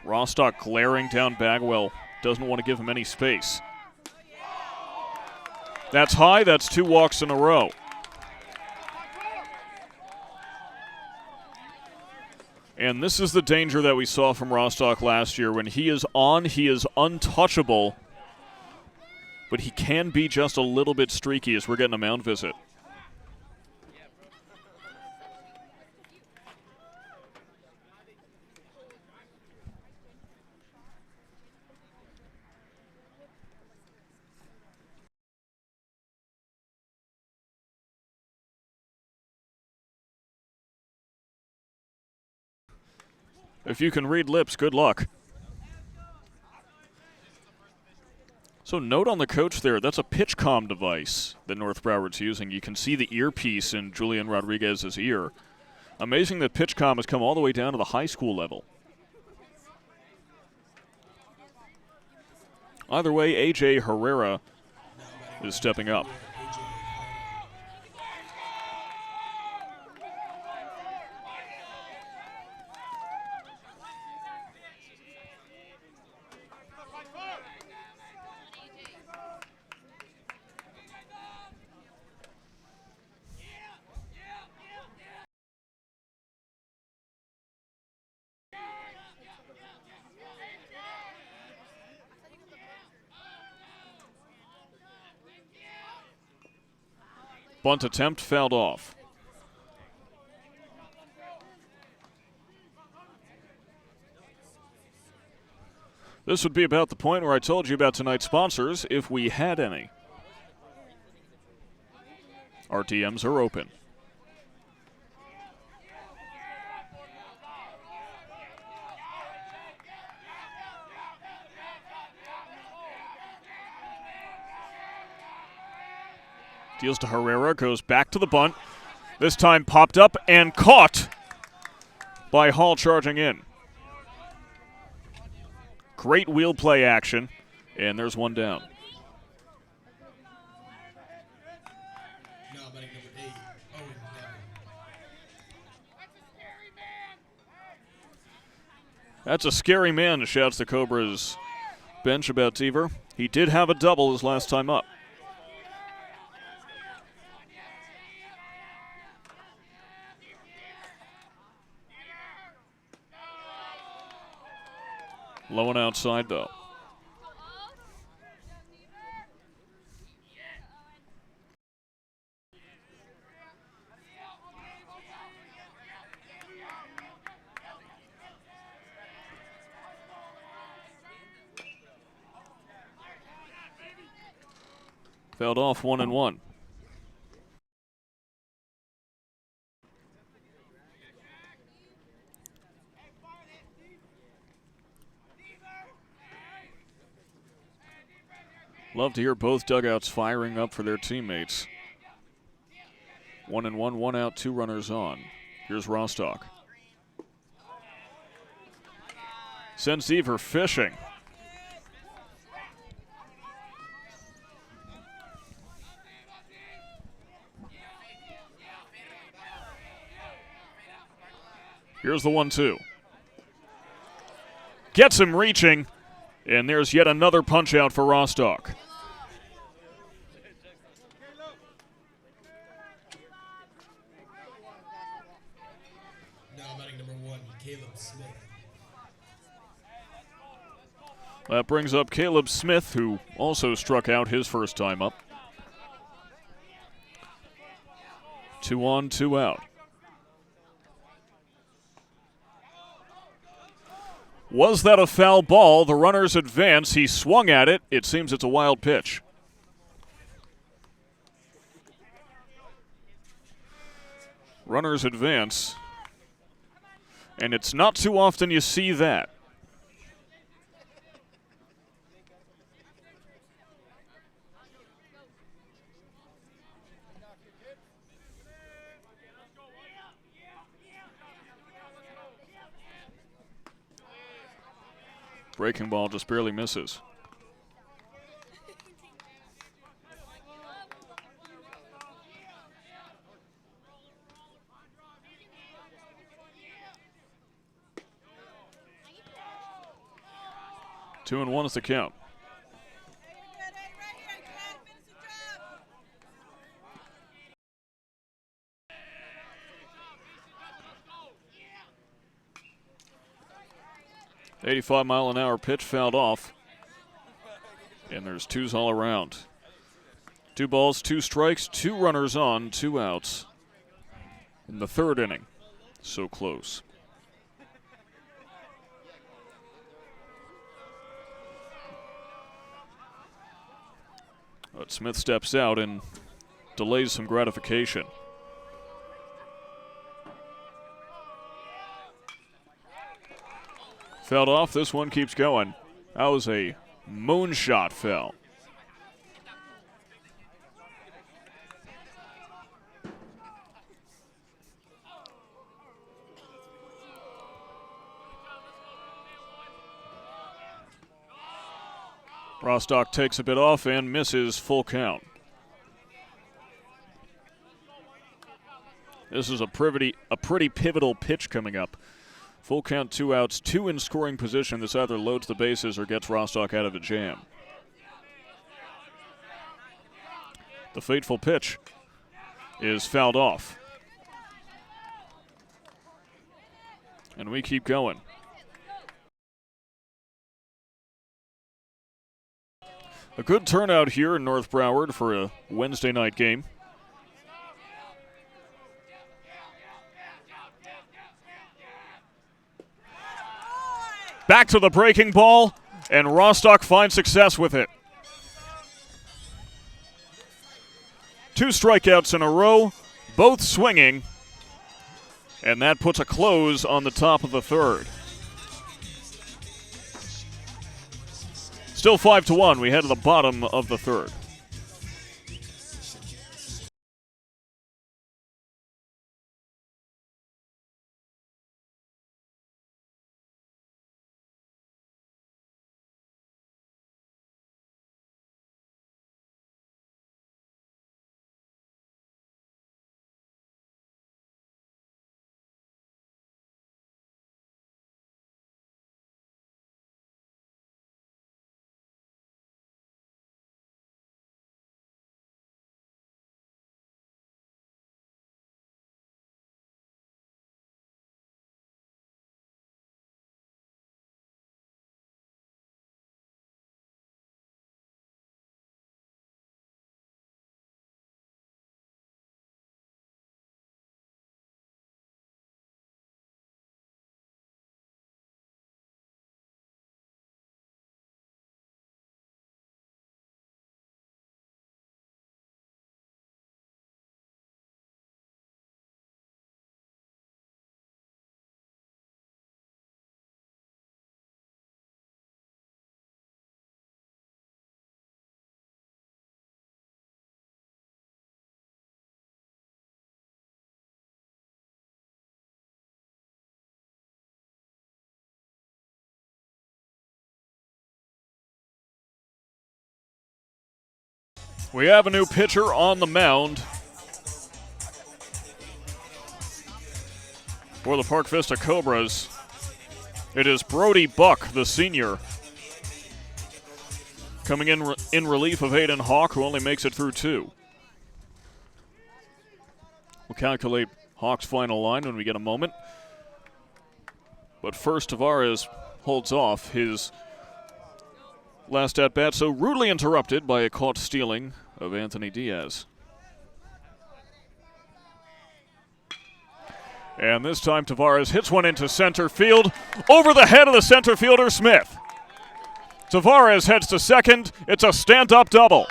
Rostock glaring down Bagwell, doesn't want to give him any space. That's high, that's 2 walks in a row. And this is the danger that we saw from Rostock last year. When he is on, he is untouchable. But he can be just a little bit streaky as we're getting a mound visit. If you can read lips, good luck. So note on the coach there, that's a pitch comm device that North Broward's using. You can see the earpiece in Julian Rodriguez's ear. Amazing that pitch comm has come all the way down to the high school level. Either way, A.J. Herrera is stepping up. Bunt attempt fouled off. This would be about the point where I told you about tonight's sponsors, if we had any. Our DMs are open. Deals to Herrera, goes back to the bunt. This time popped up and caught by Hall charging in. Great wheel play action, and there's one down. That's a scary man, shouts the Cobras bench about Deaver. He did have a double his last time up. Low and outside, though. Fouled off 1-1. Love to hear both dugouts firing up for their teammates. 1-1, 1 out, 2 runners on. Here's Rostock. Sends Deaver fishing. Here's the 1-2. Gets him reaching, and there's yet another punch out for Rostock. Now batting number 1, Caleb Smith. That brings up Caleb Smith, who also struck out his first time up. 2 on, 2 out. Was that a foul ball? The runners advance. He swung at it. It seems it's a wild pitch. Runners advance. And it's not too often you see that. Breaking ball just barely misses. Two and 1 is the count. 85-mile-an-hour pitch fouled off. And there's 2s all around. 2 balls, 2 strikes, 2 runners on, 2 outs in the 3rd inning. So close. But Smith steps out and delays some gratification. Fouled off. This one keeps going. That was a moonshot foul. Rostock takes a bit off and misses full count. This is a pretty pivotal pitch coming up. Full count, 2 outs, 2 in scoring position. This either loads the bases or gets Rostock out of a jam. The fateful pitch is fouled off. And we keep going. A good turnout here in North Broward for a Wednesday night game. Back to the breaking ball, and Rostock finds success with it. 2 strikeouts in a row, both swinging, and that puts a close on the top of the 3rd. Still 5-1. We head to the bottom of the 3rd. We have a new pitcher on the mound for the Park Vista Cobras. It is Brody Buck, the senior, coming in relief of Aiden Hawk, who only makes it through 2. We'll calculate Hawk's final line when we get a moment. But first, Tavares holds off his last at-bat, so rudely interrupted by a caught stealing of Anthony Diaz. And this time Tavares hits one into center field, over the head of the center fielder Smith. Tavares heads to second. It's a stand-up double.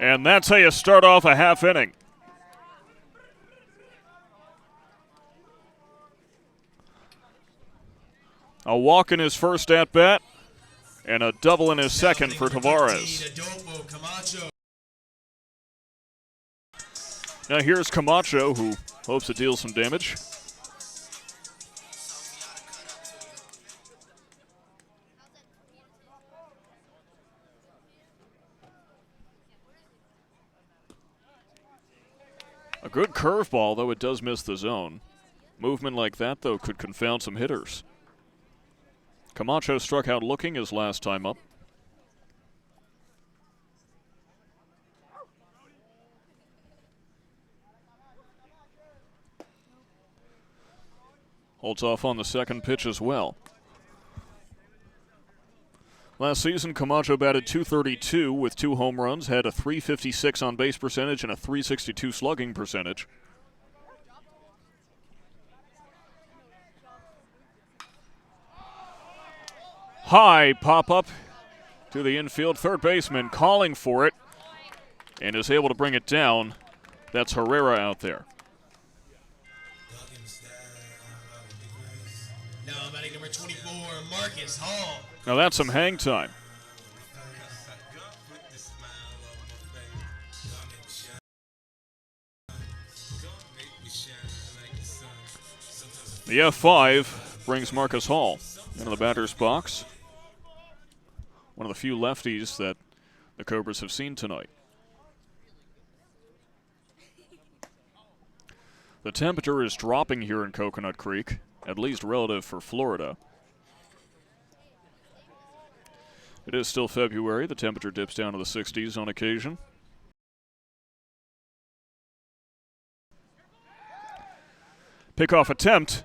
And that's how you start off a half inning. A walk in his first at-bat, and a double in his second for Tavares. Now here's Camacho, who hopes to deal some damage. A good curveball, though it does miss the zone. Movement like that, though, could confound some hitters. Camacho struck out looking his last time up. Holds off on the second pitch as well. Last season, Camacho batted .232 with 2 home runs, had a .356 on-base percentage and a .362 slugging percentage. High pop-up to the infield. Third baseman calling for it and is able to bring it down. That's Herrera out there. Now batting number 24, Marcus Hall. Now that's some hang time. The F5 brings Marcus Hall into the batter's box. One of the few lefties that the Cobras have seen tonight. The temperature is dropping here in Coconut Creek, at least relative for Florida. It is still February. The temperature dips down to the 60s on occasion. Pickoff attempt.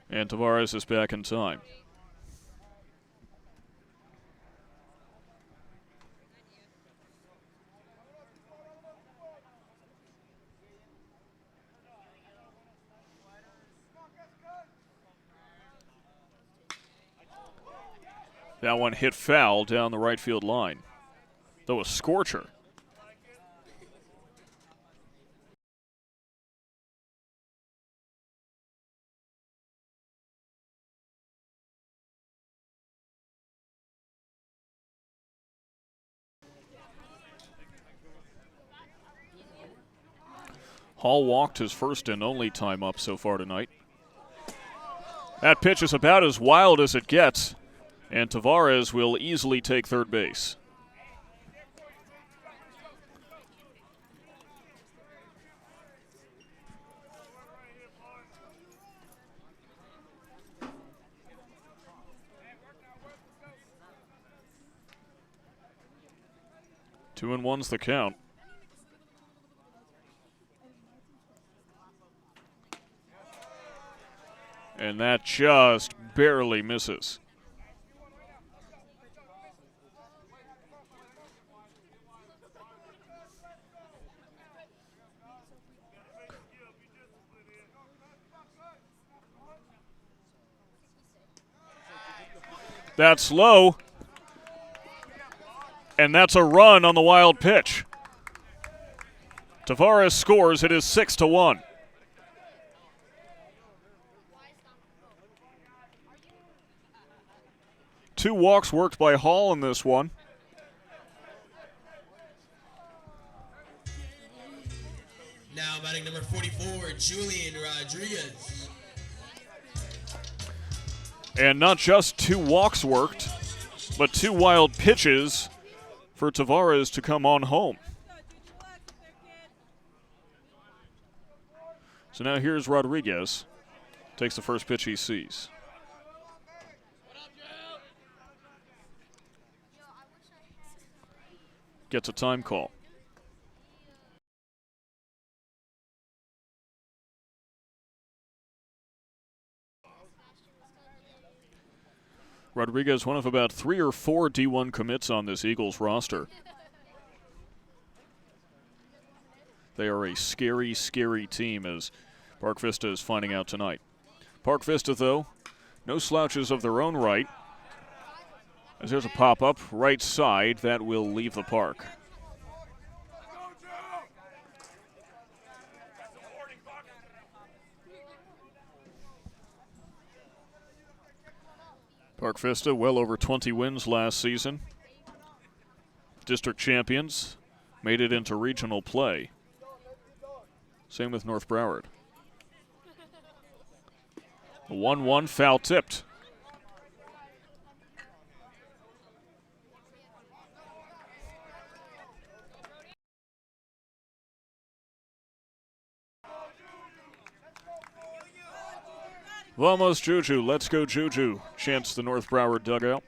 And Tavares is back in time. That one hit foul down the right field line, though a scorcher. Hall walked his first and only time up so far tonight. That pitch is about as wild as it gets, and Tavares will easily take third base. Two and one's the count. And that just barely misses. That's low. And that's a run on the wild pitch. Tavares scores. It is 6-1. Two walks worked by Hall in this one. Now batting number 44, Julian Rodriguez. And not just two walks worked, but two wild pitches for Tavares to come on home. So now here's Rodriguez. Takes the first pitch he sees. Gets a time call. Rodriguez, one of about 3 or 4 D1 commits on this Eagles roster. They are a scary, scary team, as Park Vista is finding out tonight. Park Vista, though, no slouches of their own right. As there's a pop-up right side, that will leave the park. Park Vista, well over 20 wins last season. District champions, made it into regional play. Same with North Broward. A 1-1 foul tipped. Vamos Juju, let's go Juju, chants the North Broward dugout.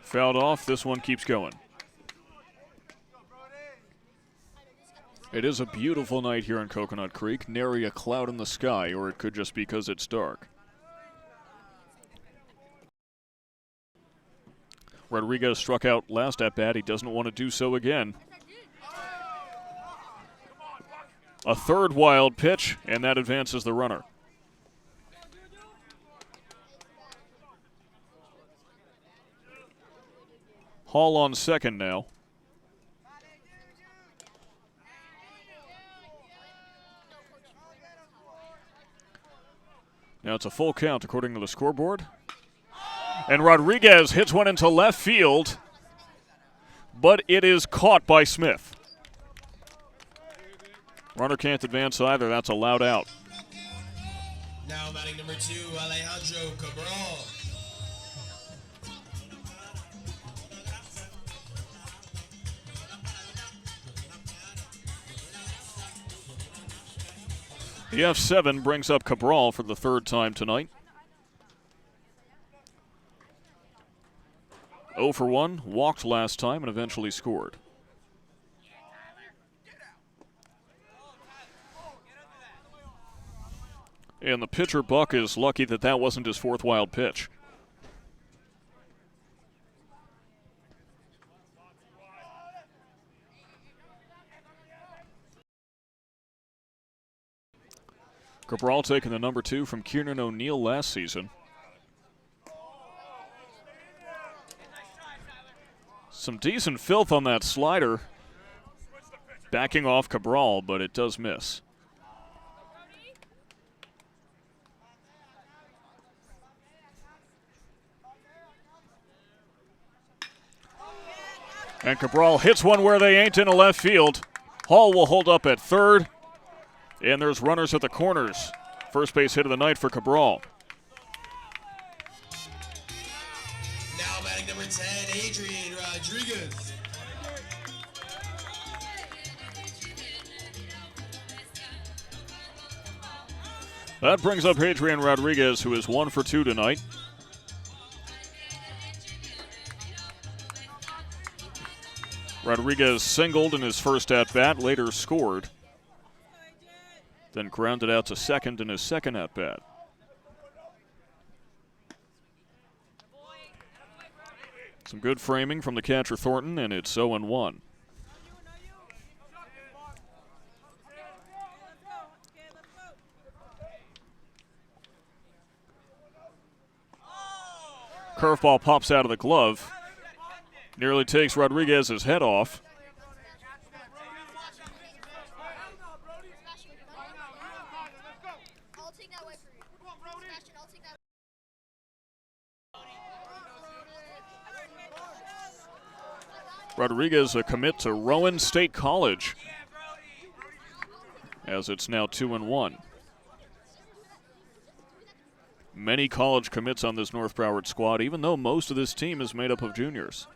Fouled off, this one keeps going. It is a beautiful night here in Coconut Creek, nary a cloud in the sky, or it could just be because it's dark. Rodriguez struck out last at bat, he doesn't want to do so again. A third wild pitch, and that advances the runner. Hall on second now. Now it's a full count according to the scoreboard. And Rodriguez hits one into left field, but it is caught by Smith. Runner can't advance either. That's allowed out. Now batting number 2, Alejandro Cabral. The F7 brings up Cabral for the 3rd time tonight. 0 for 1, walked last time and eventually scored. And the pitcher, Buck, is lucky that that wasn't his 4th wild pitch. Cabral taking the number 2 from Kieran O'Neill last season. Some decent filth on that slider. Backing off Cabral, but it does miss. And Cabral hits one where they ain't in a left field. Hall will hold up at 3rd. And there's runners at the corners. First base hit of the night for Cabral. Now batting number 10, Adrian Rodriguez. That brings up Adrian Rodriguez, who is 1 for 2 tonight. Rodriguez singled in his first at-bat, later scored. Then grounded out to second in his second at-bat. Some good framing from the catcher Thornton, and it's 0-1. Curveball pops out of the glove. Nearly takes Rodriguez's head off. Rodriguez a commit to Rowan State College, as it's now 2-1. Many college commits on this North Broward squad, even though most of this team is made up of juniors.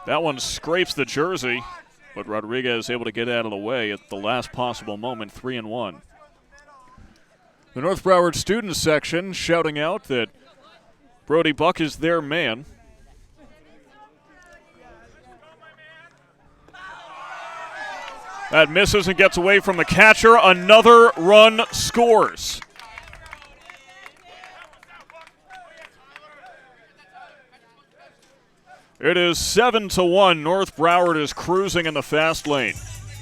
That one scrapes the jersey, but Rodriguez able to get out of the way at the last possible moment, 3-1. The North Broward student section shouting out that Brody Buck is their man. That misses and gets away from the catcher. Another run scores. It is 7-1. North Broward is cruising in the fast lane.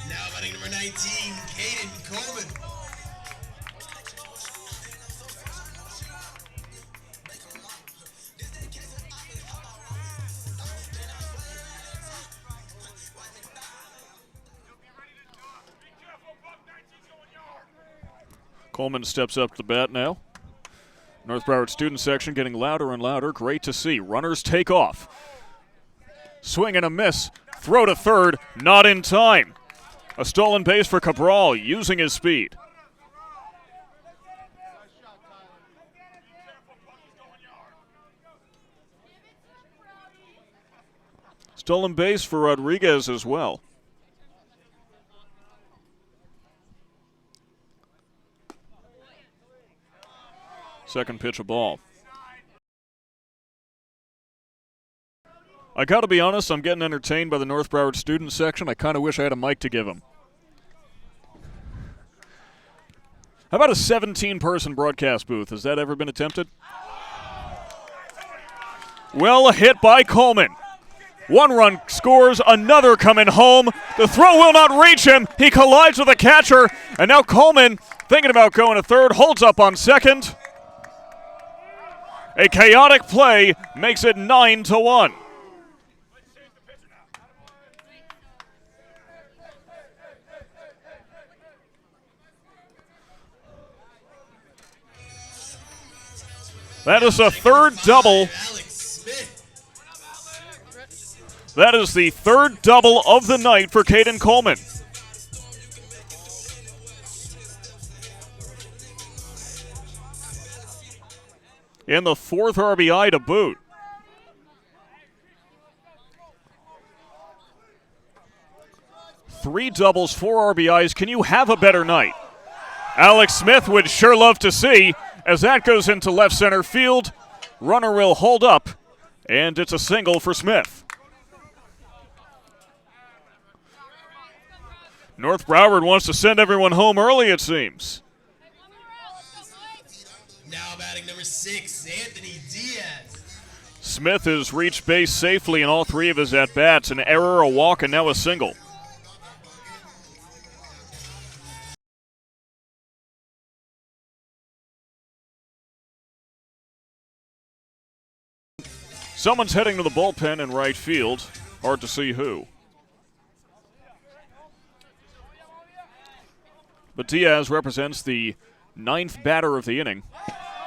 Now batting number 19, Caden Coleman. Coleman steps up to the bat now. North Broward student section getting louder and louder. Great to see. Runners take off. Swing and a miss. Throw to third. Not in time. A stolen base for Cabral using his speed. Stolen base for Rodriguez as well. Second pitch, a ball. I gotta be honest, I'm getting entertained by the North Broward student section. I kind of wish I had a mic to give them. How about a 17-person broadcast booth? Has that ever been attempted? Well hit by Coleman. One run scores, another coming home. The throw will not reach him. He collides with the catcher, and now Coleman, thinking about going to third, holds up on second. A chaotic play makes it 9-1. That is a third double. That is the third double of the night for Caden Coleman. And the fourth RBI to boot. Three doubles, four RBIs. Can you have a better night? Alex Smith would sure love to see, as that goes into left center field. Runner will hold up, and it's a single for Smith. North Broward wants to send everyone home early, it seems. Now batting number 6, Anthony Diaz. Smith has reached base safely in all three of his at-bats. An error, a walk, and now a single. Someone's heading to the bullpen in right field. Hard to see who. But Diaz represents the ninth batter of the inning.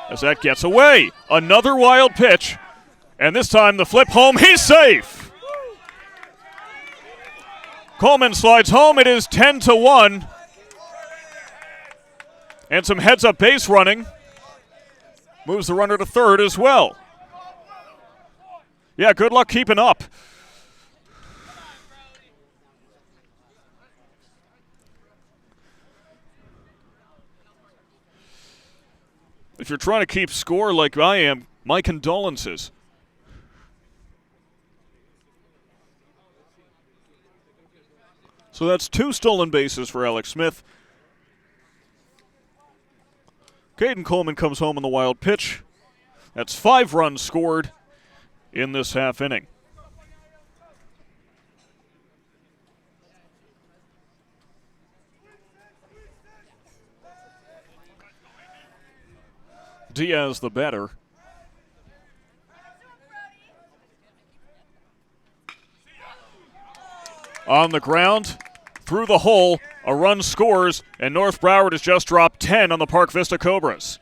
As that gets away. Another wild pitch. And this time the flip home. He's safe. Coleman slides home. It is 10-1. And some heads-up base running. Moves the runner to third as well. Yeah, good luck keeping up. If you're trying to keep score like I am, my condolences. So that's 2 stolen bases for Alex Smith. Caden Coleman comes home on the wild pitch. That's 5 runs scored in this half inning. Diaz the batter. On the ground, through the hole, a run scores, and North Broward has just dropped 10 on the Park Vista Cobras.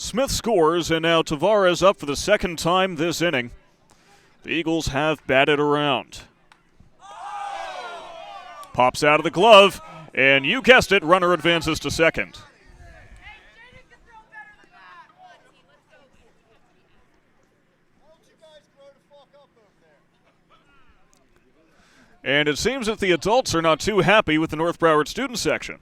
Smith scores, and now Tavares up for the second time this inning. The Eagles have batted around. Pops out of the glove, and you guessed it, runner advances to second. And it seems that the adults are not too happy with the North Broward student section.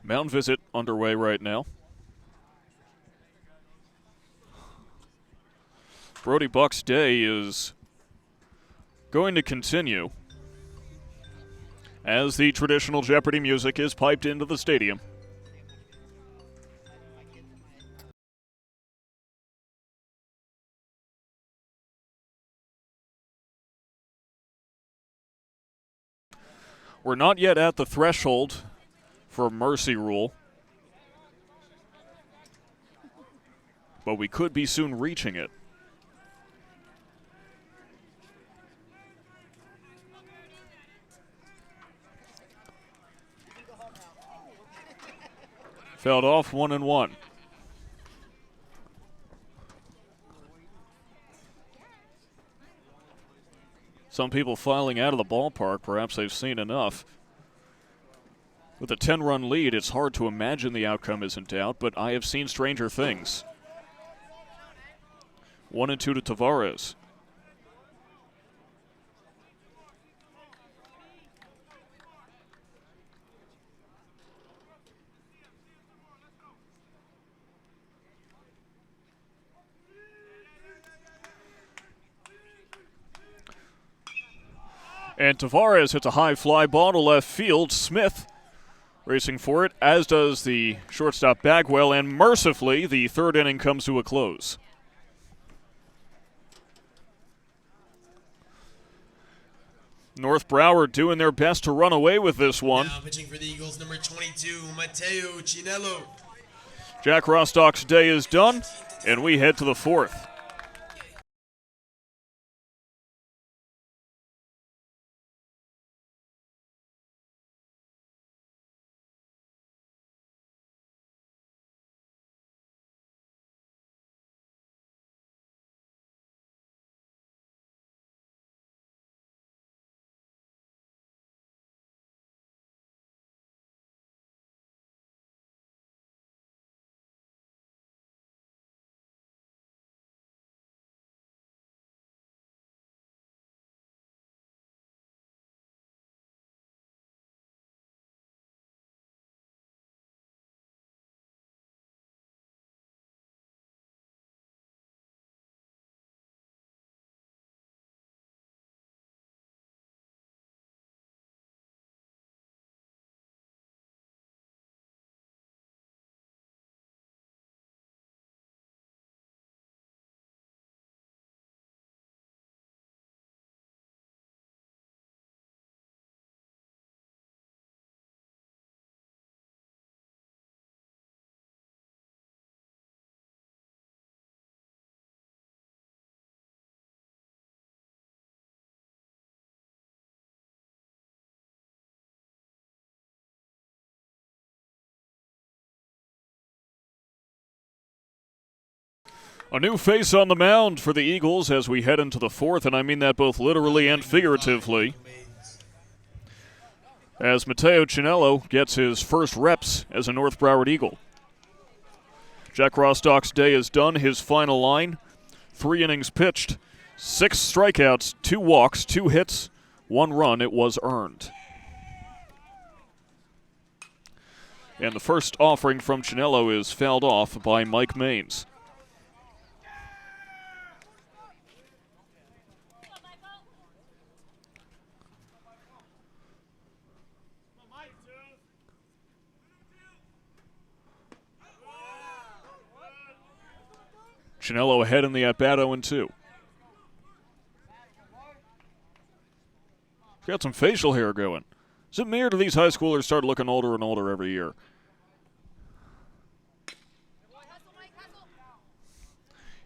Mound visit underway right now. Brody Buck's day is going to continue as the traditional Jeopardy music is piped into the stadium. We're not yet at the threshold for mercy rule, but we could be soon reaching it. Fouled off 1-1. Some people filing out of the ballpark, perhaps they've seen enough. With a 10-run lead, it's hard to imagine the outcome is in doubt, but I have seen stranger things. 1-2 to Tavares. And Tavares hits a high fly ball to left field. Smith racing for it, as does the shortstop Bagwell, and mercifully, the third inning comes to a close. North Broward doing their best to run away with this one. Now pitching for the Eagles, number 22, Mateo Chinello. Jack Rostock's day is done, and we head to the fourth. A new face on the mound for the Eagles as we head into the fourth, and I mean that both literally and figuratively, as Mateo Chinello gets his first reps as a North Broward Eagle. Jack Rostock's day is done. His final line, 3 innings pitched, 6 strikeouts, 2 walks, 2 hits, 1 run. It was earned. And the first offering from Chinello is fouled off by Mike Maines. Chinello ahead in the at-bat 0-2. He's got some facial hair going. Is it me, or do these high schoolers start looking older and older every year?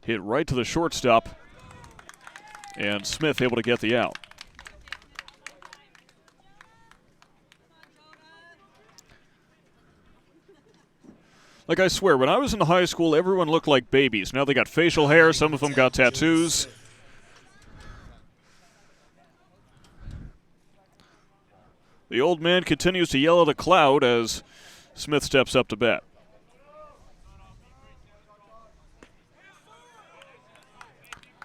hit right to the shortstop, and Smith able to get the out. Like, I swear, when I was in high school, everyone looked like babies. Now they got facial hair, some of them got tattoos. The old man continues to yell at a cloud as Smith steps up to bat.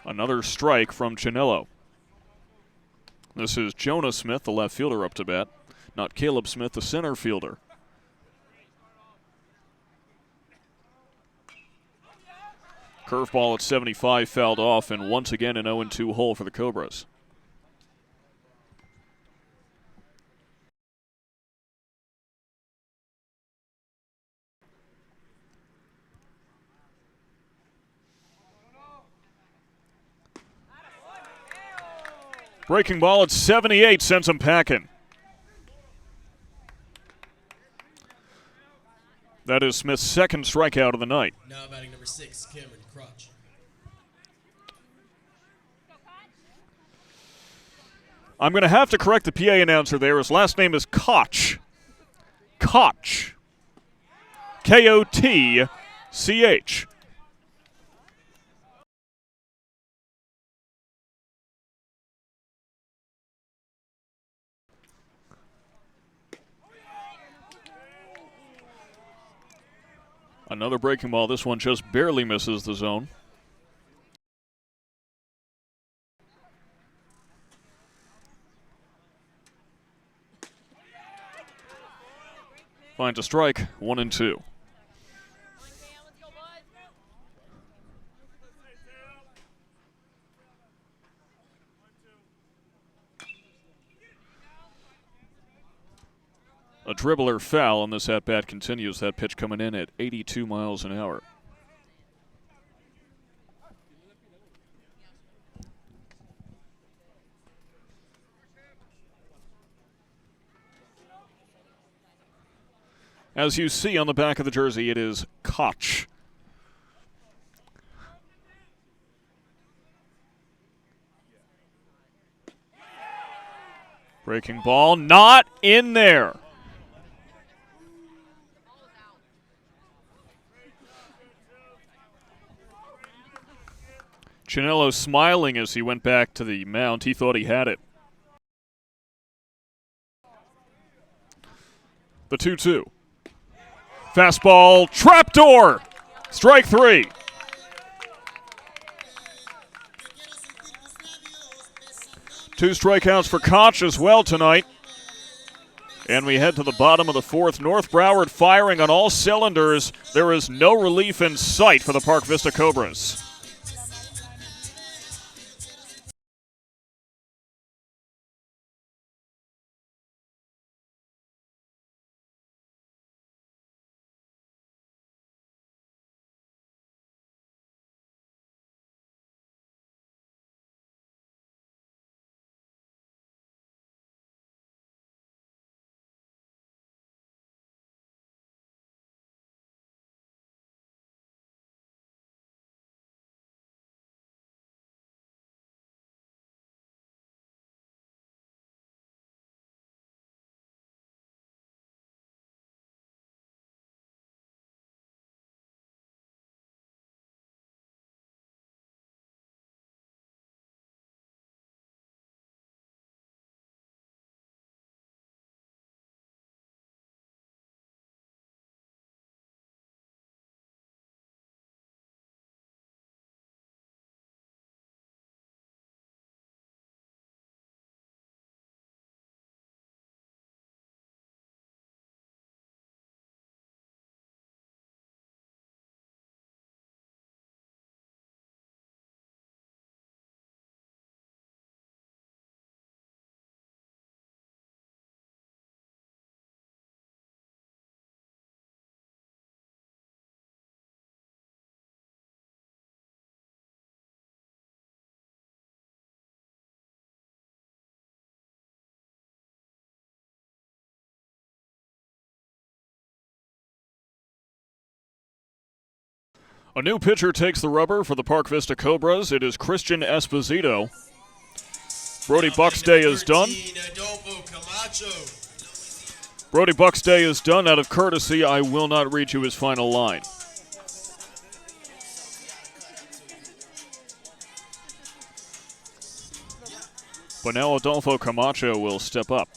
Another strike from Chinello. This is Jonah Smith, the left fielder, up to bat, not Caleb Smith, the center fielder. Curveball at 75 fouled off, and once again an 0-2 hole for the Cobras. Breaking ball at 78 sends him packing. That is Smith's second strikeout of the night. Now batting number 6, Cameron Crotch. I'm going to have to correct the PA announcer there. His last name is Koch. Koch. K-O-T-C-H. Another breaking ball. This one just barely misses the zone. Finds a strike, 1-2. A dribbler foul, and this at-bat continues. That pitch coming in at 82 miles an hour. As you see on the back of the jersey, it is Koch. Breaking ball, not in there. Chinello smiling as he went back to the mound. He thought he had it. The 2-2. Fastball, trapdoor. Strike 3. Two strikeouts for Koch as well tonight. And we head to the bottom of the fourth. North Broward firing on all cylinders. There is no relief in sight for the Park Vista Cobras. A new pitcher takes the rubber for the Park Vista Cobras. It is Christian Esposito. Brody Buck's day is done. Brody Buck's day is done. Out of courtesy, I will not read you his final line. But now Adolfo Camacho will step up.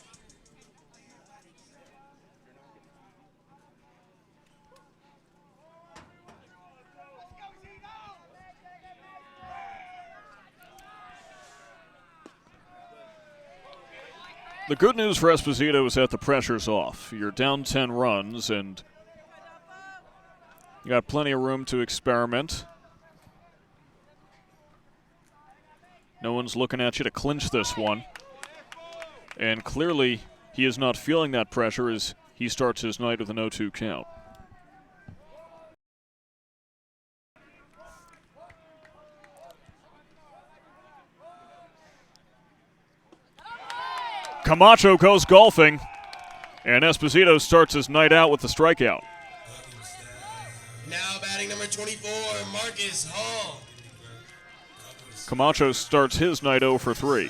The good news for Esposito is that the pressure's off. You're down 10 runs, and you got plenty of room to experiment. No one's looking at you to clinch this one. And clearly, he is not feeling that pressure as he starts his night with an 0-2 count. Camacho goes golfing, and Esposito starts his night out with the strikeout. Now batting number 24, Marcus Hall. Camacho starts his night 0 for 3.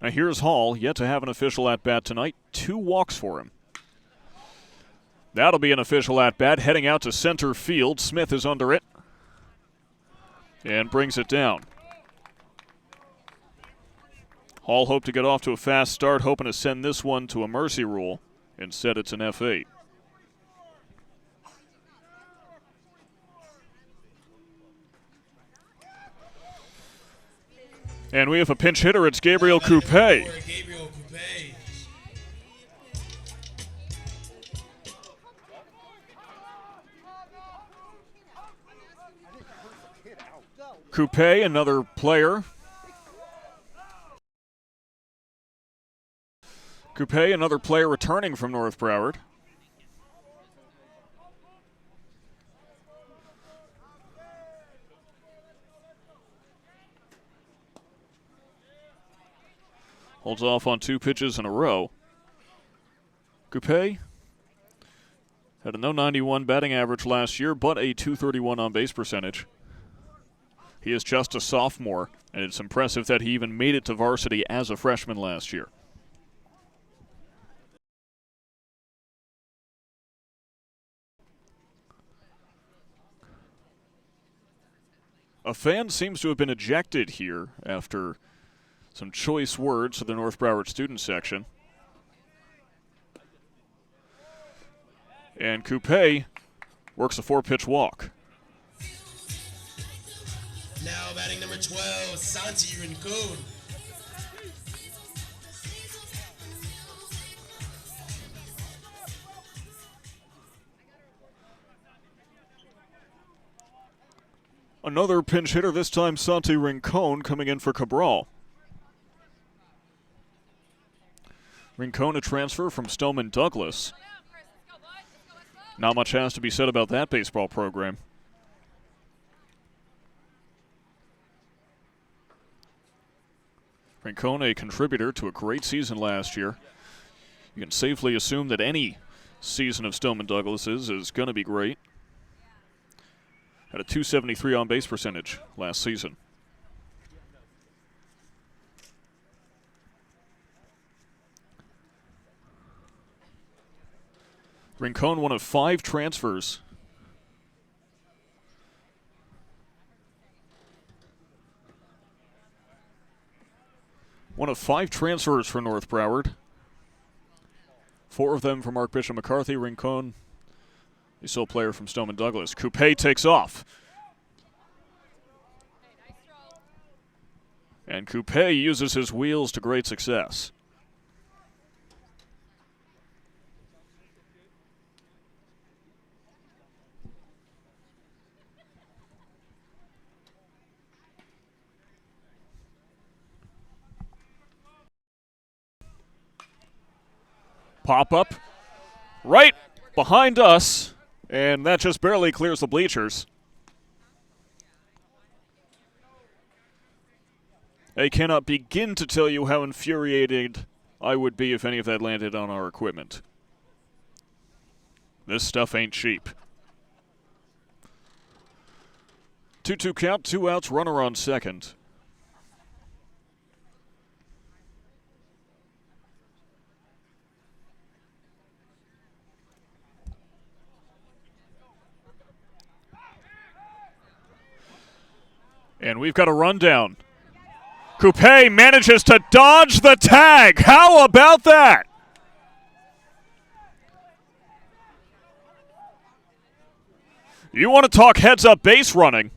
Now here's Hall, yet to have an official at-bat tonight. 2 walks for him. That'll be an official at-bat, heading out to center field. Smith is under it and brings it down. Hall hoped to get off to a fast start, hoping to send this one to a mercy rule. Instead, it's an F8. And we have a pinch hitter. It's Gabriel Coupe. Coupe, another player. Coupe, another player returning from North Broward. Holds off on 2 pitches in a row. Coupe had a .091 batting average last year, but a .231 on-base percentage. He is just a sophomore, and it's impressive that he even made it to varsity as a freshman last year. A fan seems to have been ejected here after some choice words to the North Broward student section. And Coupe works a 4-pitch walk. Now batting number 12, Santi Rincon. Another pinch hitter, this time Santi Rincon coming in for Cabral. Rincon, a transfer from Stoneman Douglas. Not much has to be said about that baseball program. Rincon, a contributor to a great season last year. You can safely assume that any season of Stoneman Douglas's is going to be great. Had a .273 on-base percentage last season. Rincon, one of 5 transfers. One of 5 transfers for North Broward. 4 of them from Archbishop McCarthy. Rincon, a sole player from Stoneman Douglas. Coupe takes off. And Coupe uses his wheels to great success. Pop up right behind us, and that just barely clears the bleachers. I cannot begin to tell you how infuriated I would be if any of that landed on our equipment. This stuff ain't cheap. 2-2 count, 2 outs, runner on second. And we've got a rundown. Coupe manages to dodge the tag. How about that? You want to talk heads-up base running?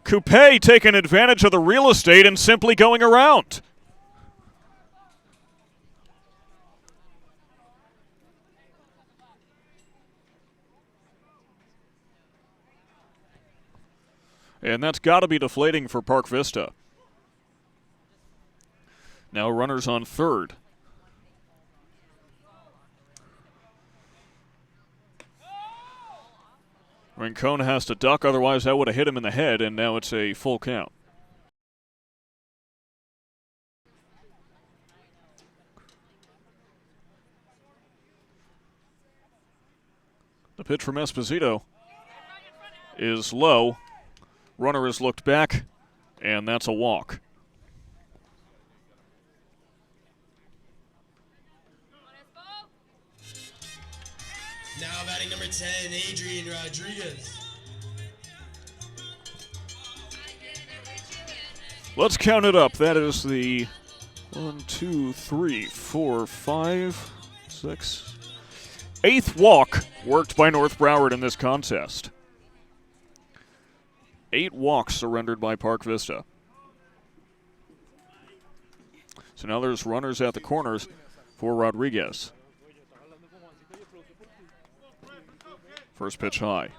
Coupe taking advantage of the real estate and simply going around. And that's got to be deflating for Park Vista. Now runners on third. Rincon has to duck, otherwise that would have hit him in the head, and now it's a full count. The pitch from Esposito is low. Runner has looked back, and that's a walk. Now batting number 10, Adrian Rodriguez. Let's count it up. That is the 1, 2, 3, 4, 5, 6, 8th walk worked by North Broward in this contest. 8 walks surrendered by Park Vista. So now there's runners at the corners for Rodriguez. First pitch high.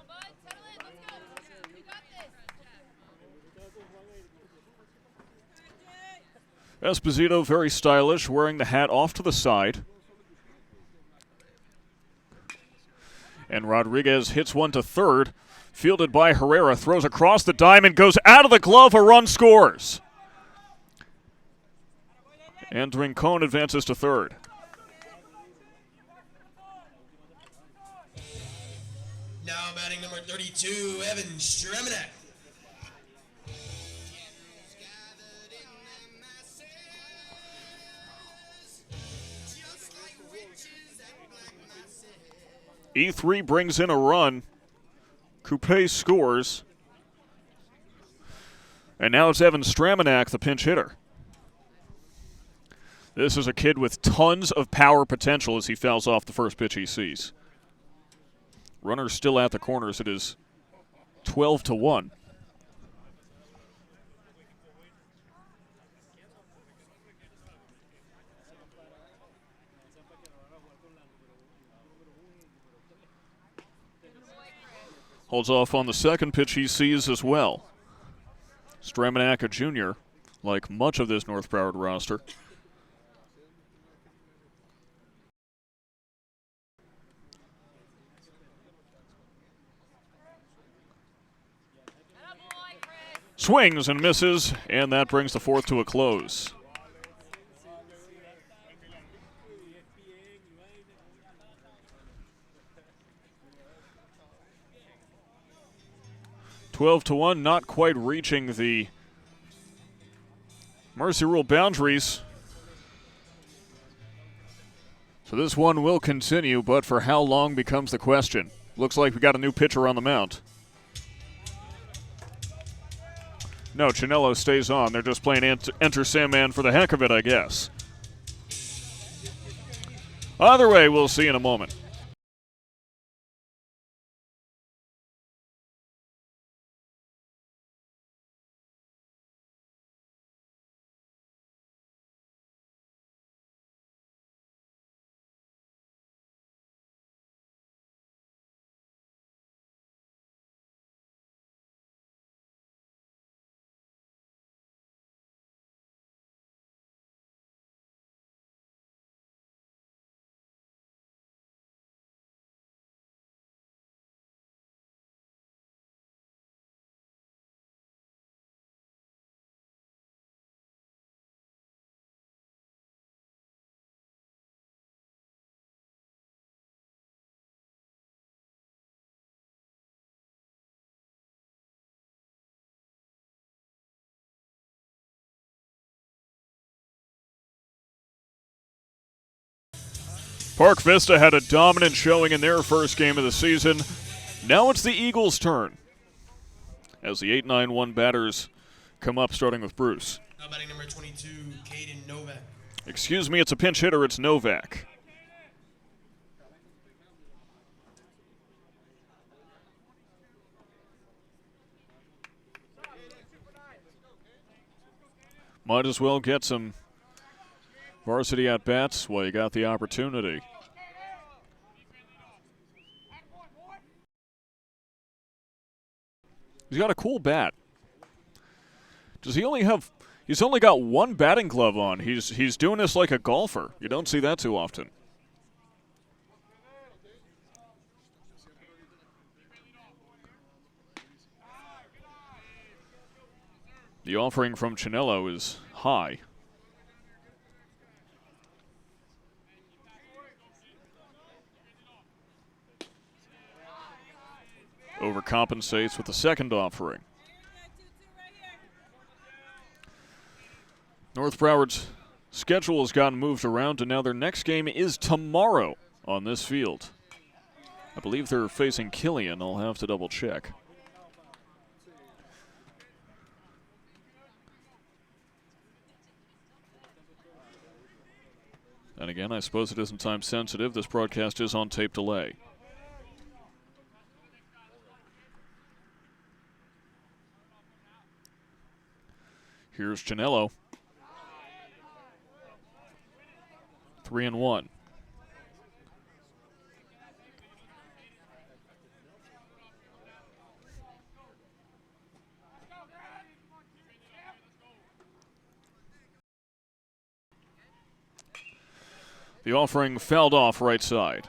Esposito very stylish, wearing the hat off to the side. And Rodriguez hits one to third. Fielded by Herrera, throws across the diamond, goes out of the glove, a run scores. And Rincon advances to third. Now batting number 32, Evan Streminac. E3 brings in a run. Coupe scores. And now it's Evan Streminac, the pinch hitter. This is a kid with tons of power potential as he fouls off the first pitch he sees. Runner still at the corners. It is 12-1. Holds off on the second pitch he sees as well. Streminac, a junior, like much of this North Broward roster. Swings and misses, and that brings the fourth to a close. (12-1), not quite reaching the Mercy Rule boundaries. So this one will continue, but for how long becomes the question. Looks like we got a new pitcher on the mound. No, Chinello stays on. They're just playing Enter Sandman for the heck of it, I guess. Either way, we'll see in a moment. Park Vista had a dominant showing in their first game of the season. Now it's the Eagles' turn as the 8-9-1 batters come up, starting with Bruce. Now batting number 22, Caden Novak. Excuse me, it's a pinch hitter. It's Novak. Might as well get some varsity at-bats while you got the opportunity. He's got a cool bat. Does he only have... He's only got one batting glove on. He's doing this like a golfer. You don't see that too often. The offering from Chinello is high. Overcompensates with the second offering. North Broward's schedule has gotten moved around, and now their next game is tomorrow on this field. I believe they're facing Killian. I'll have to double check. And again, I suppose it isn't time sensitive. This broadcast is on tape delay. Here's Chinello. 3-1. The offering fouled off right side.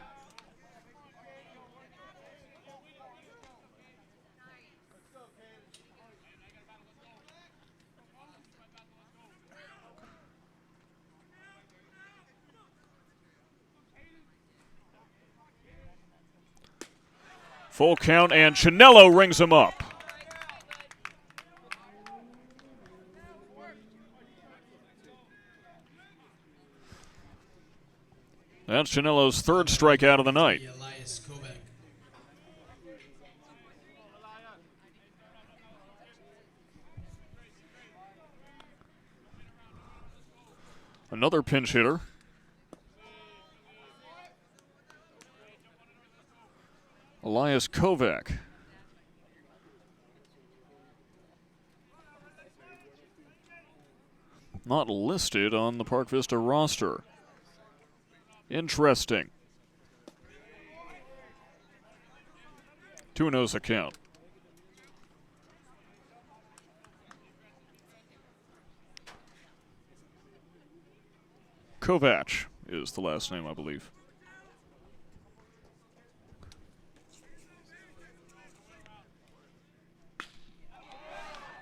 Full count, and Chinello rings him up. That's Chinello's third strikeout of the night. Another pinch hitter. Elias Kovac. Not listed on the Park Vista roster. Interesting. 2-0's a count. Kovac is the last name, I believe.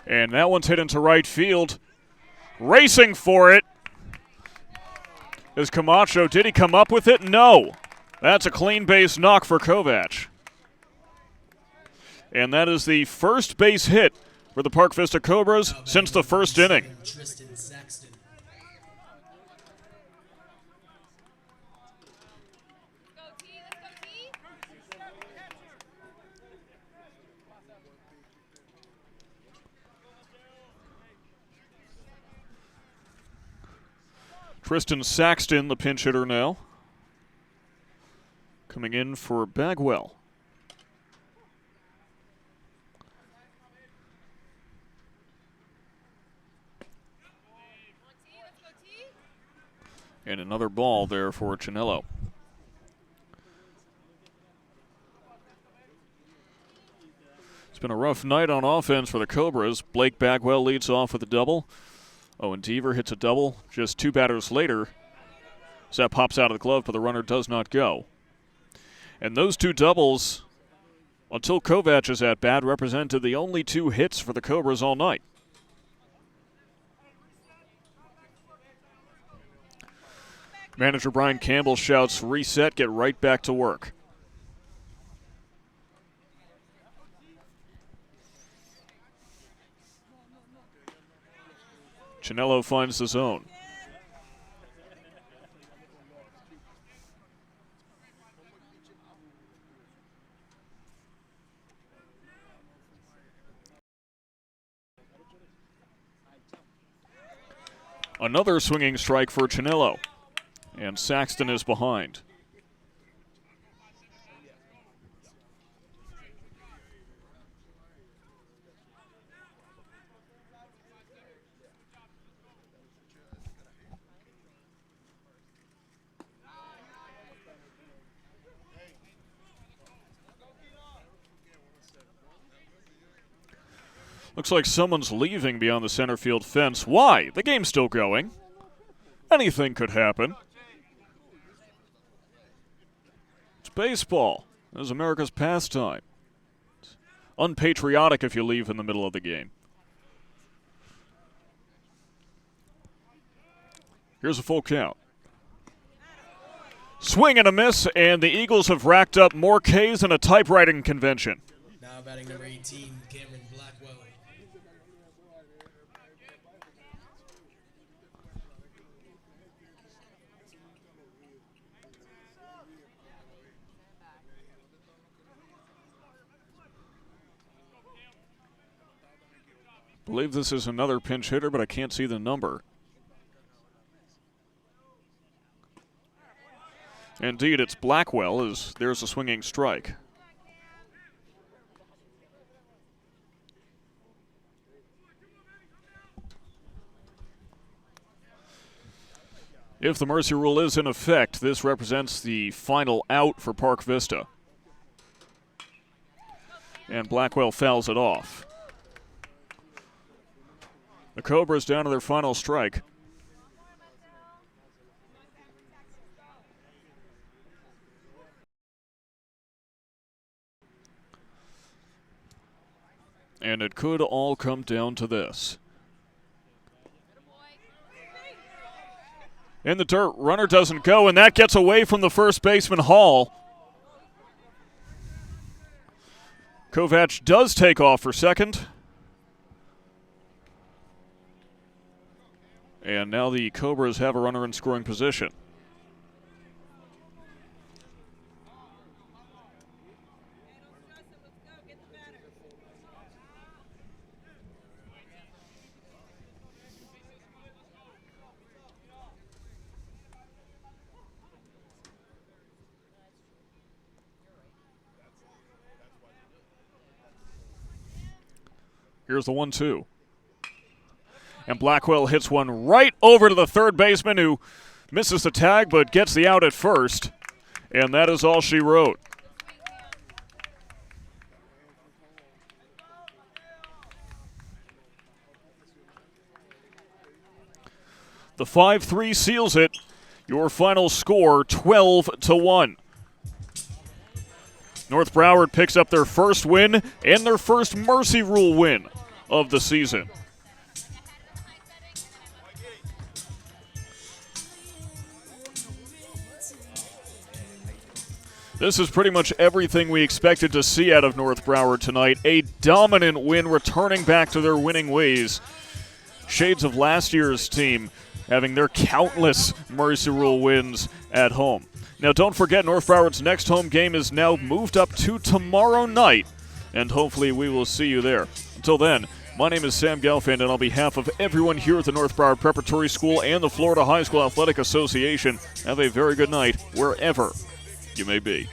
And that one's hit into right field. Racing for it is Camacho. Did he come up with it? No. That's a clean base knock for Kovac. And that is the first base hit for the Park Vista Cobras since the first inning. Tristan Saxton, the pinch hitter now, coming in for Bagwell. And another ball there for Chinello. It's been a rough night on offense for the Cobras. Blake Bagwell leads off with a double. Owen Deaver hits a double just two batters later. So that pops out of the glove, but the runner does not go. And those two doubles, until Kovac is at bat, represented the only two hits for the Cobras all night. Manager Brian Campbell shouts, "Reset, get right back to work." Chinello finds the zone. Another swinging strike for Chinello. And Saxton is behind. Looks like someone's leaving beyond the center field fence. Why? The game's still going. Anything could happen. It's baseball. It is America's pastime. It's unpatriotic if you leave in the middle of the game. Here's a full count. Swing and a miss, and the Eagles have racked up more Ks than a typewriting convention. Now batting number 18, Cameron Blackwell. Believe this is another pinch hitter, but I can't see the number. Indeed, it's Blackwell, as there's a swinging strike. If the mercy rule is in effect, this represents the final out for Park Vista. And Blackwell fouls it off. The Cobras down to their final strike. And it could all come down to this. In the dirt, runner doesn't go, and that gets away from the first baseman, Hall. Kovac does take off for second. And now the Cobras have a runner in scoring position. Here's the 1-2. And Blackwell hits one right over to the third baseman, who misses the tag but gets the out at first. And that is all she wrote. The 5-3 seals it. Your final score, 12-1. North Broward picks up their first win and their first mercy rule win of the season. This is pretty much everything we expected to see out of North Broward tonight. A dominant win, returning back to their winning ways. Shades of last year's team having their countless mercy rule wins at home. Now, don't forget, North Broward's next home game is now moved up to tomorrow night, and hopefully we will see you there. Until then, my name is Sam Gelfand, and on behalf of everyone here at the North Broward Preparatory School and the Florida High School Athletic Association, have a very good night wherever you may be.